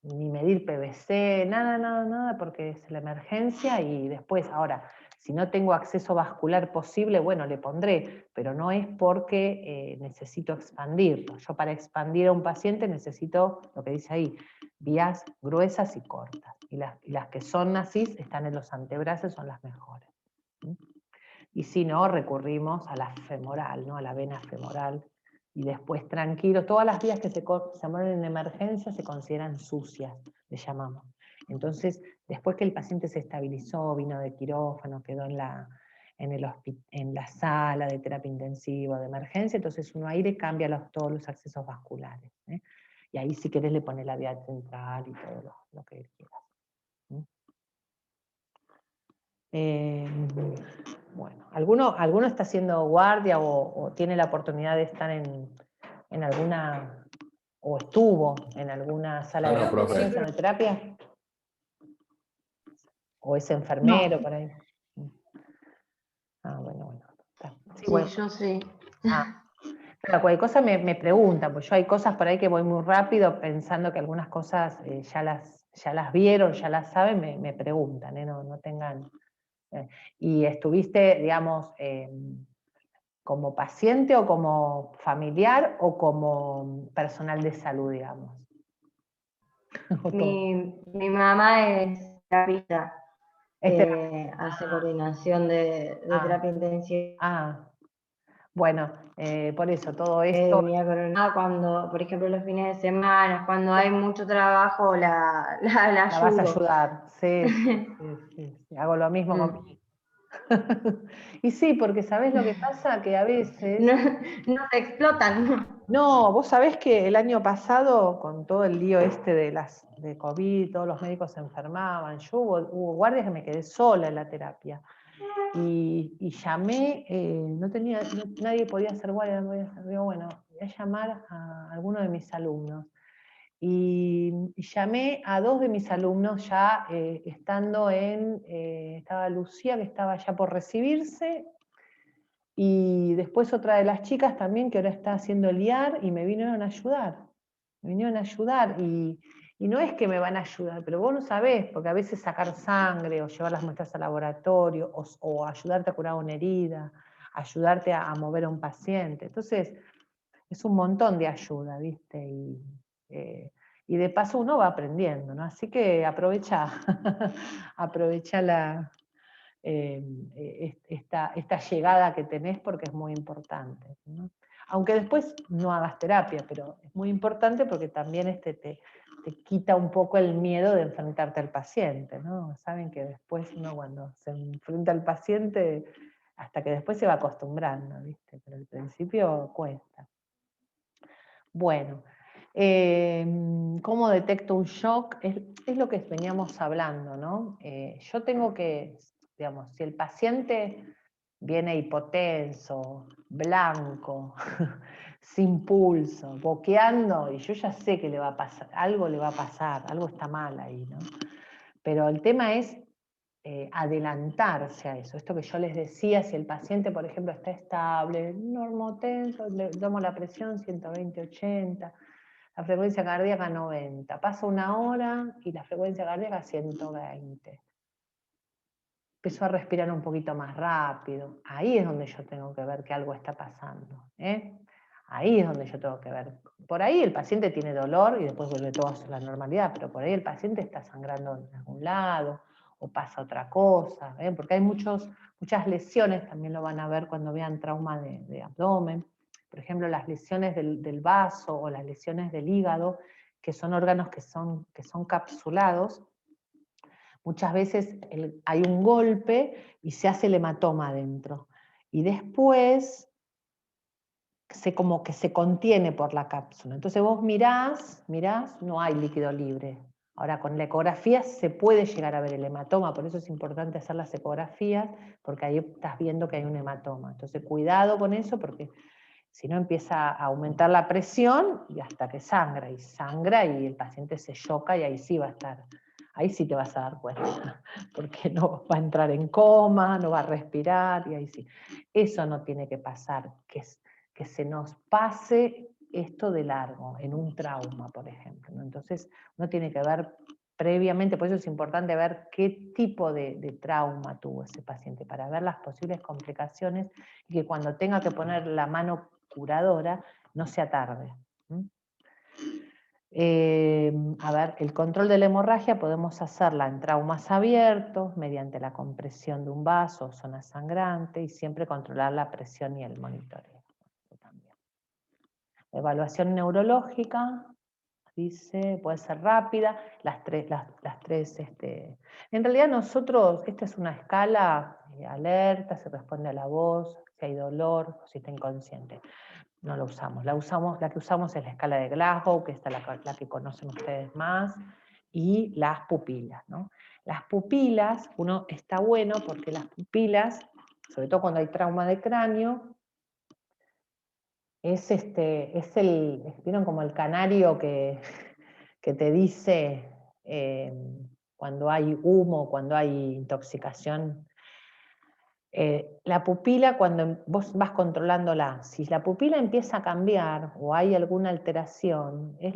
ni medir PVC, nada, porque es la emergencia, y después, ahora, si no tengo acceso vascular posible, bueno, le pondré, pero no es porque necesito expandirlo. Yo para expandir a un paciente necesito, lo que dice ahí, vías gruesas y cortas. Y las que son así, están en los antebrazos, son las mejores. Y si no, recurrimos a la femoral, ¿no? A la vena femoral, y después tranquilo, todas las vías que se mueven en emergencia se consideran sucias, le llamamos. Entonces, después que el paciente se estabilizó, vino de quirófano, quedó en la sala de terapia intensiva, de emergencia, entonces uno ahí le cambia todos los accesos vasculares, ¿eh? Y ahí si querés le pone la vía central y todo lo que él quiera. Bueno, ¿alguno está haciendo guardia o tiene la oportunidad de estar en alguna, o estuvo en alguna sala de emergencia, de terapia? ¿O es enfermero por ahí? Ah, bueno. Sí, Sí, bueno. yo sí. Claro, cualquier cosa me preguntan, pues yo hay cosas por ahí que voy muy rápido pensando que algunas cosas ya las vieron, ya las saben, me preguntan, no tengan... ¿Y estuviste, digamos, como paciente o como familiar o como personal de salud, digamos? Mi mamá es terapista, hace coordinación de terapia intensiva. Bueno, por eso todo esto... Cuando, por ejemplo, los fines de semana, cuando hay mucho trabajo, la ayudo. vas a ayudar, sí. Hago lo mismo con mi... Y sí, porque ¿sabés lo que pasa? Que a veces... No se explotan. No, vos sabés que el año pasado, con todo el lío de COVID, todos los médicos se enfermaban, hubo guardias que me quedé sola en la terapia. Y llamé, nadie podía hacer guardia, digo, bueno, voy a llamar a alguno de mis alumnos. Y llamé a 2 de mis alumnos ya estaba Lucía, que estaba ya por recibirse, y después otra de las chicas también que ahora está haciendo el IAR, y me vinieron a ayudar. Y no es que me van a ayudar, pero vos no sabés, porque a veces sacar sangre o llevar las muestras al laboratorio o ayudarte a curar una herida, ayudarte a mover a un paciente. Entonces, es un montón de ayuda, ¿viste? Y de paso uno va aprendiendo, ¿no? Así que aprovecha esta llegada que tenés, porque es muy importante, ¿no? Aunque después no hagas terapia, pero es muy importante porque también te quita un poco el miedo de enfrentarte al paciente, ¿no? Saben que después uno cuando se enfrenta al paciente, hasta que después se va acostumbrando, ¿viste? Pero al principio cuesta. Bueno, ¿Cómo detecto un shock? Es lo que veníamos hablando, ¿no? Yo tengo que, digamos, si el paciente viene hipotenso, blanco, sin pulso, boqueando, y yo ya sé que le va a pasar, algo está mal ahí, ¿no? Pero el tema es adelantarse a eso. Esto que yo les decía, si el paciente, por ejemplo, está estable, normotenso, le damos la presión 120/80, la frecuencia cardíaca 90, pasa una hora y la frecuencia cardíaca 120. Empezó a respirar un poquito más rápido. Ahí es donde yo tengo que ver que algo está pasando. Ahí es donde yo tengo que ver. Por ahí el paciente tiene dolor y después vuelve todo a la normalidad, pero por ahí el paciente está sangrando en algún lado o pasa otra cosa, porque hay muchas lesiones, también lo van a ver cuando vean trauma de abdomen. Por ejemplo, las lesiones del vaso o las lesiones del hígado, que son órganos que son capsulados. Muchas veces hay un golpe y se hace el hematoma adentro. Y después como que se contiene por la cápsula. Entonces vos mirás, no hay líquido libre. Ahora con la ecografía se puede llegar a ver el hematoma, por eso es importante hacer las ecografías, porque ahí estás viendo que hay un hematoma. Entonces cuidado con eso, porque si no empieza a aumentar la presión y hasta que sangra y el paciente se choca y ahí sí va a estar. Ahí sí te vas a dar cuenta, porque no va a entrar en coma, no va a respirar, y ahí sí. Eso no tiene que pasar, que se nos pase esto de largo, en un trauma, por ejemplo, ¿no? Entonces, uno tiene que ver previamente, por eso es importante ver qué tipo de trauma tuvo ese paciente, para ver las posibles complicaciones, y que cuando tenga que poner la mano curadora, no sea tarde. A ver, el control de la hemorragia podemos hacerla en traumas abiertos, mediante la compresión de un vaso o zona sangrante, y siempre controlar la presión y el monitoreo. También. Evaluación neurológica, dice, puede ser rápida, las tres en realidad nosotros, esta es una escala alerta, se responde a la voz, si hay dolor, si está inconsciente. No la usamos. La que usamos es la escala de Glasgow, que es la que conocen ustedes más, y las pupilas, ¿no? Las pupilas, está bueno porque las pupilas, sobre todo cuando hay trauma de cráneo, vieron como el canario que te dice cuando hay humo, cuando hay intoxicación. La pupila, cuando vos vas controlándola, si la pupila empieza a cambiar o hay alguna alteración, es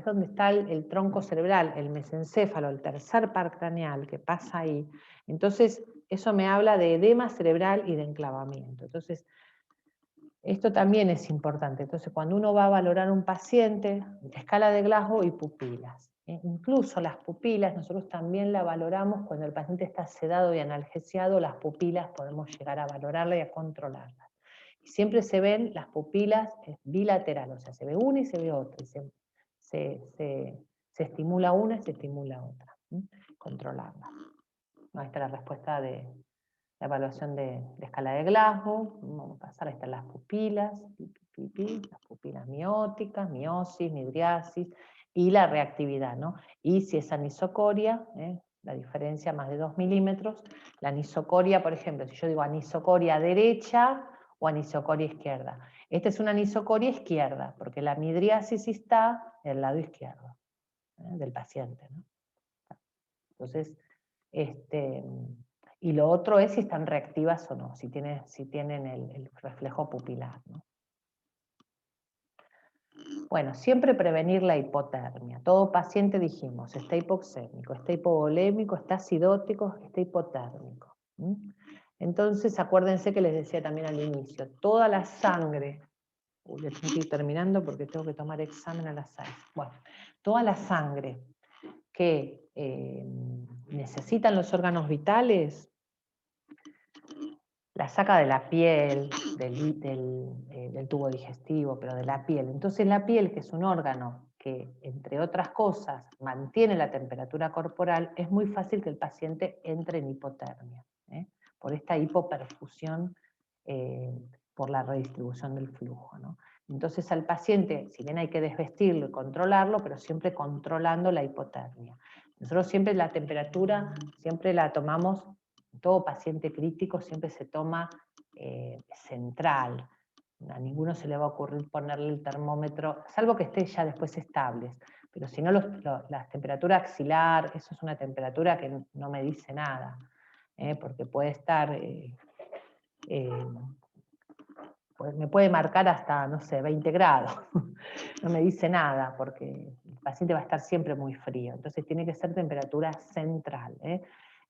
donde está el tronco cerebral, el mesencéfalo, el tercer par craneal que pasa ahí. Entonces, eso me habla de edema cerebral y de enclavamiento. Entonces, esto también es importante. Entonces, cuando uno va a valorar un paciente, escala de Glasgow y pupilas. Incluso las pupilas, nosotros también la valoramos cuando el paciente está sedado y analgesiado, las pupilas podemos llegar a valorarla y a controlarlas. Y siempre se ven las pupilas bilateral, o sea, se ve una y se ve otra. Y se estimula una y se estimula otra. Controlarla. Ahí está la respuesta de la evaluación de la escala de Glasgow. Vamos a pasar, ahí están las pupilas, las pupilas mióticas, miosis, midriasis, y la reactividad, ¿no? Y si es anisocoria, la diferencia más de 2 milímetros, la anisocoria, por ejemplo, si yo digo anisocoria derecha o anisocoria izquierda. Esta es una anisocoria izquierda, porque la midriasis está en el lado izquierdo del paciente, ¿no? Entonces, y lo otro es si están reactivas o no, si tienen el reflejo pupilar, ¿no? Bueno, siempre prevenir la hipotermia. Todo paciente, dijimos, está hipoxémico, está hipovolémico, está acidótico, está hipotérmico. Entonces, acuérdense que les decía también al inicio, toda la sangre, ya tengo que ir terminando porque tengo que tomar examen a las 6. Bueno, toda la sangre que necesitan los órganos vitales, la saca de la piel, del tubo digestivo, pero de la piel. Entonces la piel, que es un órgano que, entre otras cosas, mantiene la temperatura corporal, es muy fácil que el paciente entre en hipotermia, por esta hipoperfusión, por la redistribución del flujo, ¿no? Entonces al paciente, si bien hay que desvestirlo y controlarlo, pero siempre controlando la hipotermia. Nosotros siempre la temperatura, siempre la tomamos, todo paciente crítico siempre se toma central. A ninguno se le va a ocurrir ponerle el termómetro, salvo que esté ya después estables. Pero si no, la temperatura axilar, eso es una temperatura que no me dice nada, porque puede estar... pues me puede marcar hasta, no sé, 20 grados. No me dice nada, porque el paciente va a estar siempre muy frío. Entonces tiene que ser temperatura central.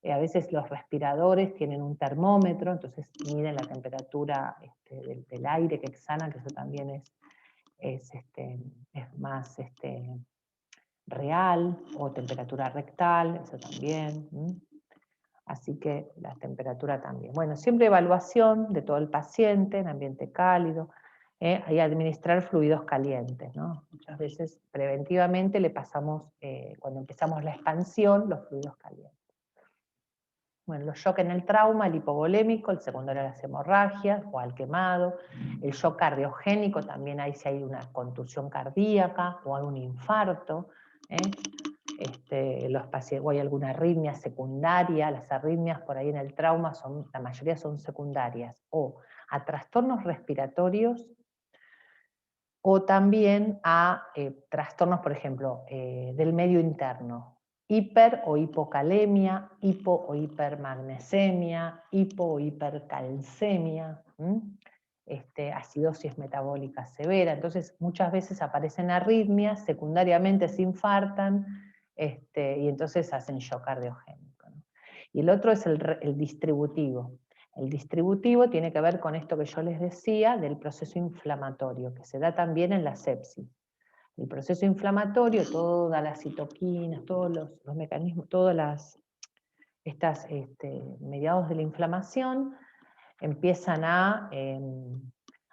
A veces los respiradores tienen un termómetro, entonces miden la temperatura del aire que exhalan, que eso también es más real, o temperatura rectal, eso también. Así que la temperatura también. Bueno, siempre evaluación de todo el paciente en ambiente cálido, y administrar fluidos calientes, ¿no? Muchas veces preventivamente le pasamos, cuando empezamos la expansión, los fluidos calientes. Bueno, los shock en el trauma, el hipovolémico, el secundario a las hemorragias o al quemado, el shock cardiogénico, también hay si hay una contusión cardíaca o hay un infarto, los pacientes, o hay alguna arritmia secundaria. Las arritmias por ahí en el trauma la mayoría son secundarias, o a trastornos respiratorios, o también a trastornos, por ejemplo, del medio interno, hiper o hipocalemia, hipo o hipermagnesemia, hipo o hipercalcemia, acidosis metabólica severa. Entonces muchas veces aparecen arritmias, secundariamente se infartan, y entonces hacen shock cardiogénico, ¿no? Y el otro es el distributivo. El distributivo tiene que ver con esto que yo les decía del proceso inflamatorio, que se da también en la sepsis. El proceso inflamatorio, todas las citoquinas, todos los mecanismos, todas estas mediados de la inflamación empiezan a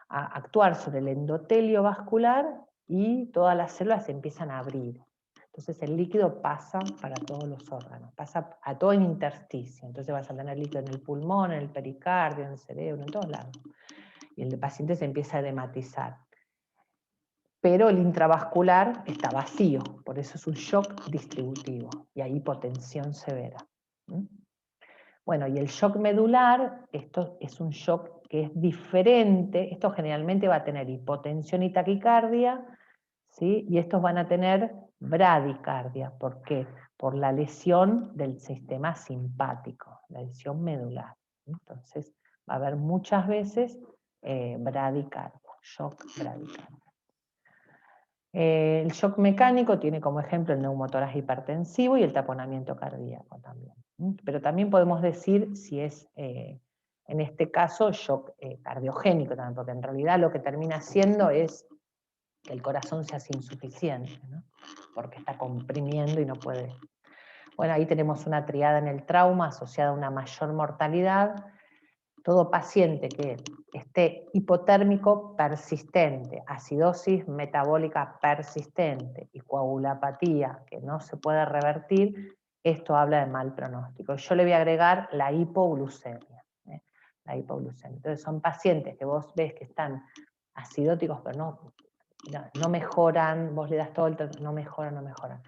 actuar sobre el endotelio vascular y todas las células se empiezan a abrir. Entonces el líquido pasa para todos los órganos, pasa a todo el intersticio. Entonces vas a tener líquido en el pulmón, en el pericardio, en el cerebro, en todos lados. Y el paciente se empieza a edematizar. Pero el intravascular está vacío, por eso es un shock distributivo, y hay hipotensión severa. Bueno, y el shock medular, esto es un shock que es diferente, esto generalmente va a tener hipotensión y taquicardia, ¿sí? Y estos van a tener bradicardia. ¿Por qué? Por la lesión del sistema simpático, la lesión medular. Entonces va a haber muchas veces bradicardia, shock bradicardia. El shock mecánico tiene como ejemplo el neumotórax hipertensivo y el taponamiento cardíaco también. Pero también podemos decir si es, en este caso, shock cardiogénico también, porque en realidad lo que termina siendo es que el corazón se hace insuficiente, ¿no? Porque está comprimiendo y no puede. Bueno, ahí tenemos una triada en el trauma asociada a una mayor mortalidad. Todo paciente que esté hipotérmico persistente, acidosis metabólica persistente y coagulopatía que no se puede revertir, esto habla de mal pronóstico. Yo le voy a agregar la hipoglucemia. La hipoglucemia. Entonces son pacientes que vos ves que están acidóticos, pero no mejoran, vos le das todo el tratamiento, no mejoran.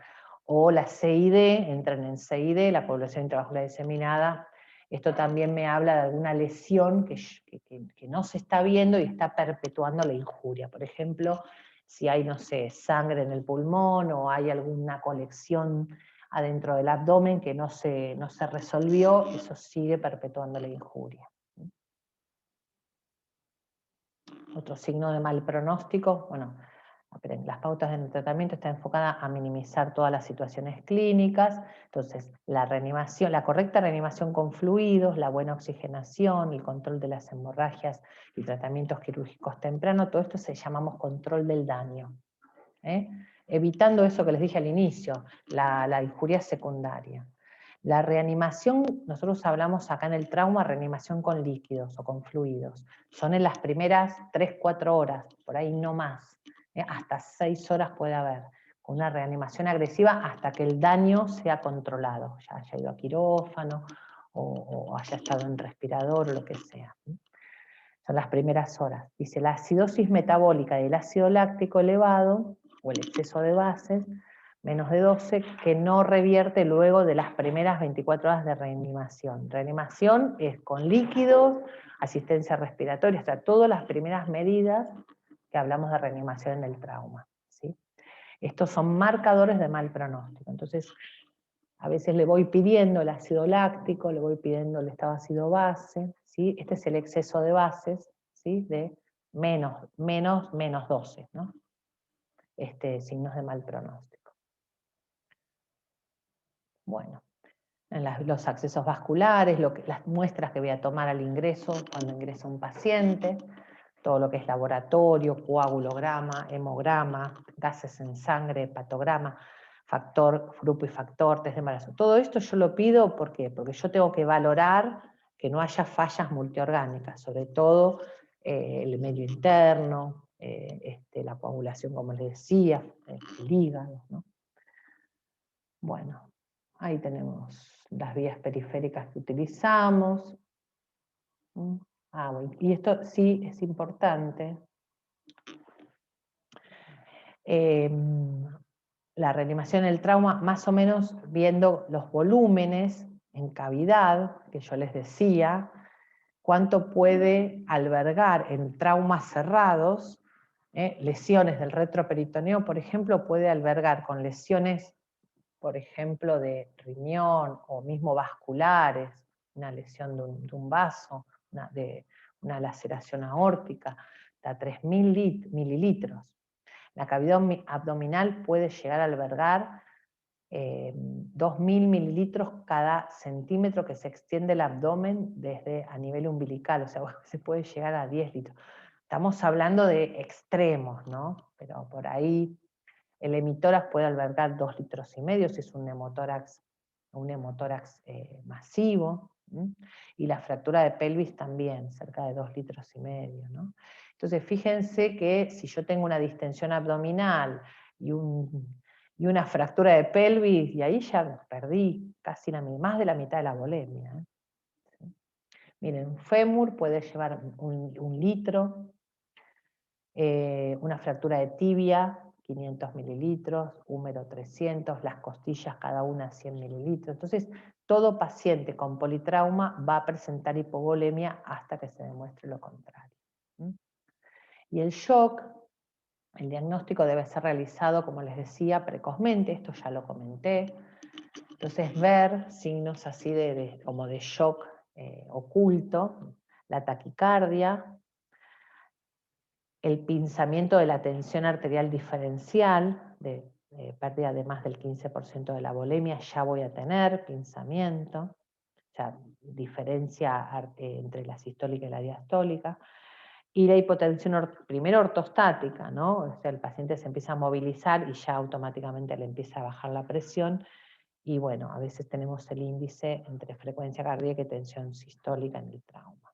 O la CID, entran en CID, la población intravascular diseminada. Esto también me habla de alguna lesión que no se está viendo y está perpetuando la injuria. Por ejemplo, si hay, no sé, sangre en el pulmón o hay alguna colección adentro del abdomen que no se resolvió, eso sigue perpetuando la injuria. Otro signo de mal pronóstico, bueno, las pautas del tratamiento están enfocadas a minimizar todas las situaciones clínicas. Entonces, la reanimación, la correcta reanimación con fluidos, la buena oxigenación, el control de las hemorragias y tratamientos quirúrgicos tempranos, todo esto se llamamos control del daño. Evitando eso que les dije al inicio, la injuria secundaria. La reanimación, nosotros hablamos acá en el trauma, reanimación con líquidos o con fluidos. Son en las primeras 3-4 horas, por ahí no más. Hasta 6 horas puede haber, con una reanimación agresiva hasta que el daño sea controlado, ya haya ido a quirófano o haya estado en respirador o lo que sea. son las primeras horas. Dice, la acidosis metabólica del ácido láctico elevado, o el exceso de bases, menos de 12, que no revierte luego de las primeras 24 horas de reanimación. Reanimación es con líquidos, asistencia respiratoria, o sea, todas las primeras medidas que hablamos de reanimación en el trauma, ¿sí? Estos son marcadores de mal pronóstico. Entonces, a veces le voy pidiendo el ácido láctico, le voy pidiendo el estado ácido base, ¿sí? Este es el exceso de bases, ¿sí? De menos 12, ¿no? Signos de mal pronóstico. Bueno, en los accesos vasculares, las muestras que voy a tomar al ingreso, cuando ingresa un paciente, todo lo que es laboratorio, coagulograma, hemograma, gases en sangre, hepatograma, factor, grupo y factor, test de embarazo. Todo esto yo lo pido porque yo tengo que valorar que no haya fallas multiorgánicas, sobre todo el medio interno, la coagulación, como les decía, el hígado, ¿no? Bueno, ahí tenemos las vías periféricas que utilizamos. Bueno, y esto sí es importante. La reanimación del trauma, más o menos viendo los volúmenes en cavidad, que yo les decía, cuánto puede albergar en traumas cerrados, lesiones del retroperitoneo, por ejemplo, puede albergar con lesiones, por ejemplo, de riñón o mismo vasculares, una lesión de un vaso, una laceración aórtica, hasta 3.000 mililitros. La cavidad abdominal puede llegar a albergar 2.000 mililitros cada centímetro que se extiende el abdomen desde a nivel umbilical, o sea, se puede llegar a 10 litros. Estamos hablando de extremos, ¿no? Pero por ahí el hemitórax puede albergar 2,5 litros si es un hemotórax masivo, ¿sí? Y la fractura de pelvis también, cerca de 2,5 litros, ¿no? Entonces fíjense que si yo tengo una distensión abdominal y una fractura de pelvis, y ahí ya perdí casi más de la mitad de la volemia, ¿eh? ¿Sí? Miren, un fémur puede llevar un litro, una fractura de tibia, 500 mililitros, húmero 300, las costillas cada una 100 mililitros. Entonces, todo paciente con politrauma va a presentar hipovolemia hasta que se demuestre lo contrario. Y el shock, el diagnóstico debe ser realizado, como les decía, precozmente, esto ya lo comenté. Entonces, ver signos así como de shock oculto, la taquicardia, el pinzamiento de la tensión arterial diferencial, de pérdida de más del 15% de la volemia, ya voy a tener pinzamiento, ya diferencia entre la sistólica y la diastólica, y la hipotensión primero ortostática, ¿no? O sea, el paciente se empieza a movilizar y ya automáticamente le empieza a bajar la presión, y bueno, a veces tenemos el índice entre frecuencia cardíaca y tensión sistólica en el trauma.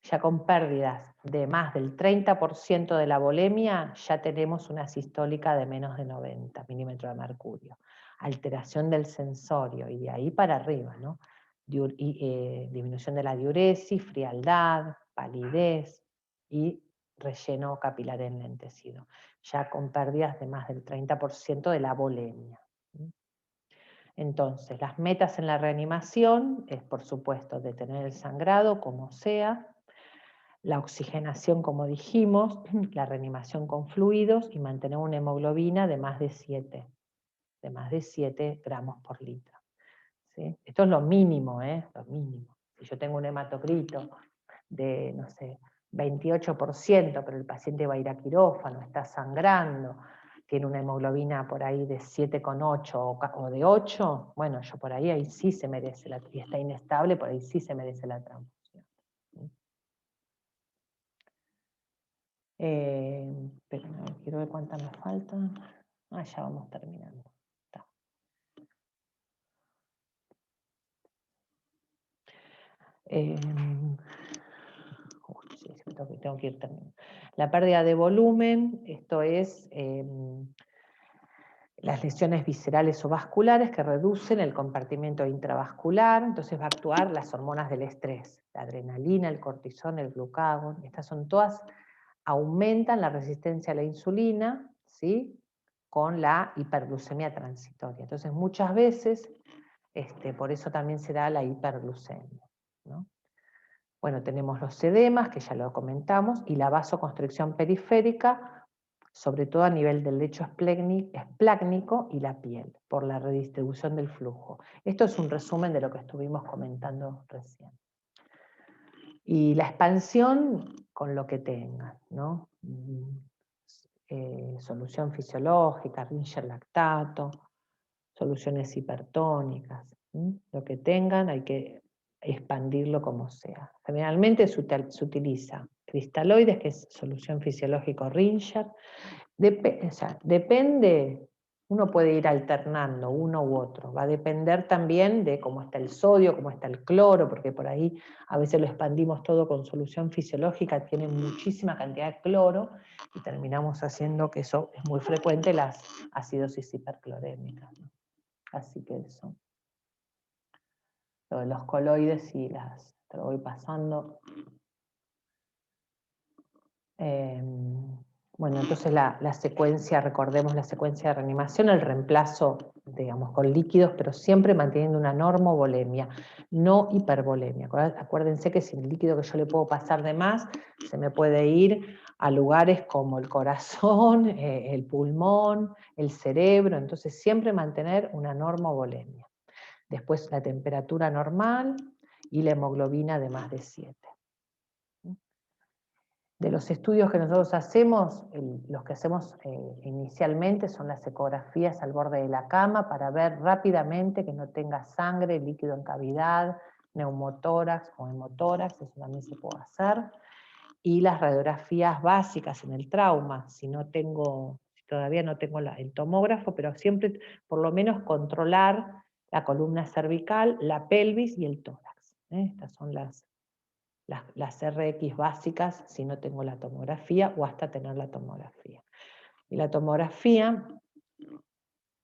Ya con pérdidas de más del 30% de la volemia, ya tenemos una sistólica de menos de 90 milímetros de mercurio. Alteración del sensorio, y de ahí para arriba, ¿no? Disminución de la diuresis, frialdad, palidez y relleno capilar enlentecido. Ya con pérdidas de más del 30% de la volemia. Entonces, las metas en la reanimación es, por supuesto, detener el sangrado, como sea, la oxigenación, como dijimos, la reanimación con fluidos y mantener una hemoglobina de más de 7 gramos por litro. ¿Sí? Esto es lo mínimo, lo mínimo. Si yo tengo un hematocrito de, no sé, 28%, pero el paciente va a ir a quirófano, está sangrando, tiene una hemoglobina por ahí de 7,8 o de 8, bueno, yo por ahí sí se merece, y está inestable, por ahí sí se merece la transfusión. Pero no, quiero ver cuántas me faltan. Ya vamos terminando. Está. Sí, tengo que ir terminando. La pérdida de volumen, esto es las lesiones viscerales o vasculares que reducen el compartimiento intravascular, entonces va a actuar las hormonas del estrés, la adrenalina, el cortisol, el glucagón, estas son todas, aumentan la resistencia a la insulina, ¿sí? Con la hiperglucemia transitoria. Entonces muchas veces, por eso también se da la hiperglucemia, ¿no? Bueno, tenemos los edemas, que ya lo comentamos, y la vasoconstricción periférica, sobre todo a nivel del lecho esplácnico y la piel, por la redistribución del flujo. Esto es un resumen de lo que estuvimos comentando recién. Y la expansión con lo que tengan, ¿no? Solución fisiológica, Ringer lactato, soluciones hipertónicas, ¿sí? Lo que tengan hay que expandirlo como sea. Generalmente se utiliza cristaloides, que es solución fisiológica Ringer. Depende, uno puede ir alternando uno u otro, va a depender también de cómo está el sodio, cómo está el cloro, porque por ahí a veces lo expandimos todo con solución fisiológica, tiene muchísima cantidad de cloro, y terminamos haciendo, que eso es muy frecuente, las acidosis hiperclorémicas, ¿no? Así que eso. Lo de los coloides y las, te lo voy pasando. Bueno, entonces la secuencia, recordemos la secuencia de reanimación, el reemplazo, digamos, con líquidos, pero siempre manteniendo una normovolemia, no hipervolemia. Acuérdense que si el líquido que yo le puedo pasar de más, se me puede ir a lugares como el corazón, el pulmón, el cerebro, entonces siempre mantener una normovolemia. Después la temperatura normal y la hemoglobina de más de 7. De los estudios que nosotros hacemos, los que hacemos inicialmente son las ecografías al borde de la cama para ver rápidamente que no tenga sangre, líquido en cavidad, neumotórax o hemotórax, eso también se puede hacer. Y las radiografías básicas en el trauma, si todavía no tengo el tomógrafo, pero siempre por lo menos controlar la columna cervical, la pelvis y el tórax. Estas son las RX básicas si no tengo la tomografía o hasta tener la tomografía. Y la tomografía,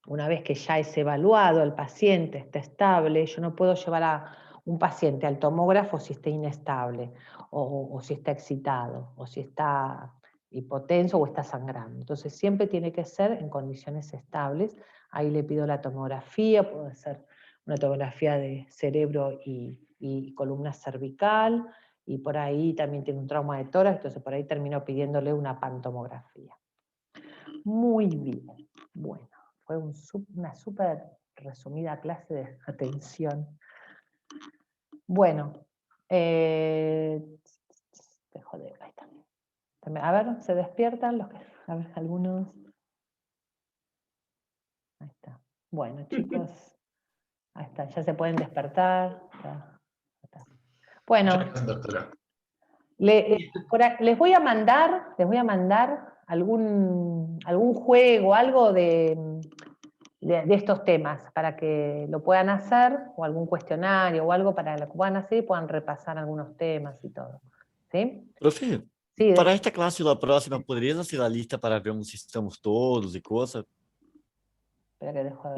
una vez que ya es evaluado, el paciente está estable, yo no puedo llevar a un paciente al tomógrafo si está inestable, o si está excitado, o si está hipotenso o está sangrando. Entonces siempre tiene que ser en condiciones estables. Ahí le pido la tomografía, puede ser una tomografía de cerebro y columna cervical, y por ahí también tiene un trauma de tórax, entonces por ahí termino pidiéndole una pantomografía. Muy bien, bueno, fue una súper resumida clase de atención. Bueno, dejo de, ahí está. A ver, ¿se despiertan? A ver, algunos. Ahí está. Bueno, chicos, ahí está, ya se pueden despertar. Está. Bueno. Doctora. Les voy a mandar algún juego, algo de estos temas, para que lo puedan hacer, o algún cuestionario, o algo para lo que puedan hacer y puedan repasar algunos temas y todo. ¿Sí? Profe, Sí, para esta clase ou a próxima, poderías hacer a lista para vermos se estamos todos e coisa? Espera que dejo de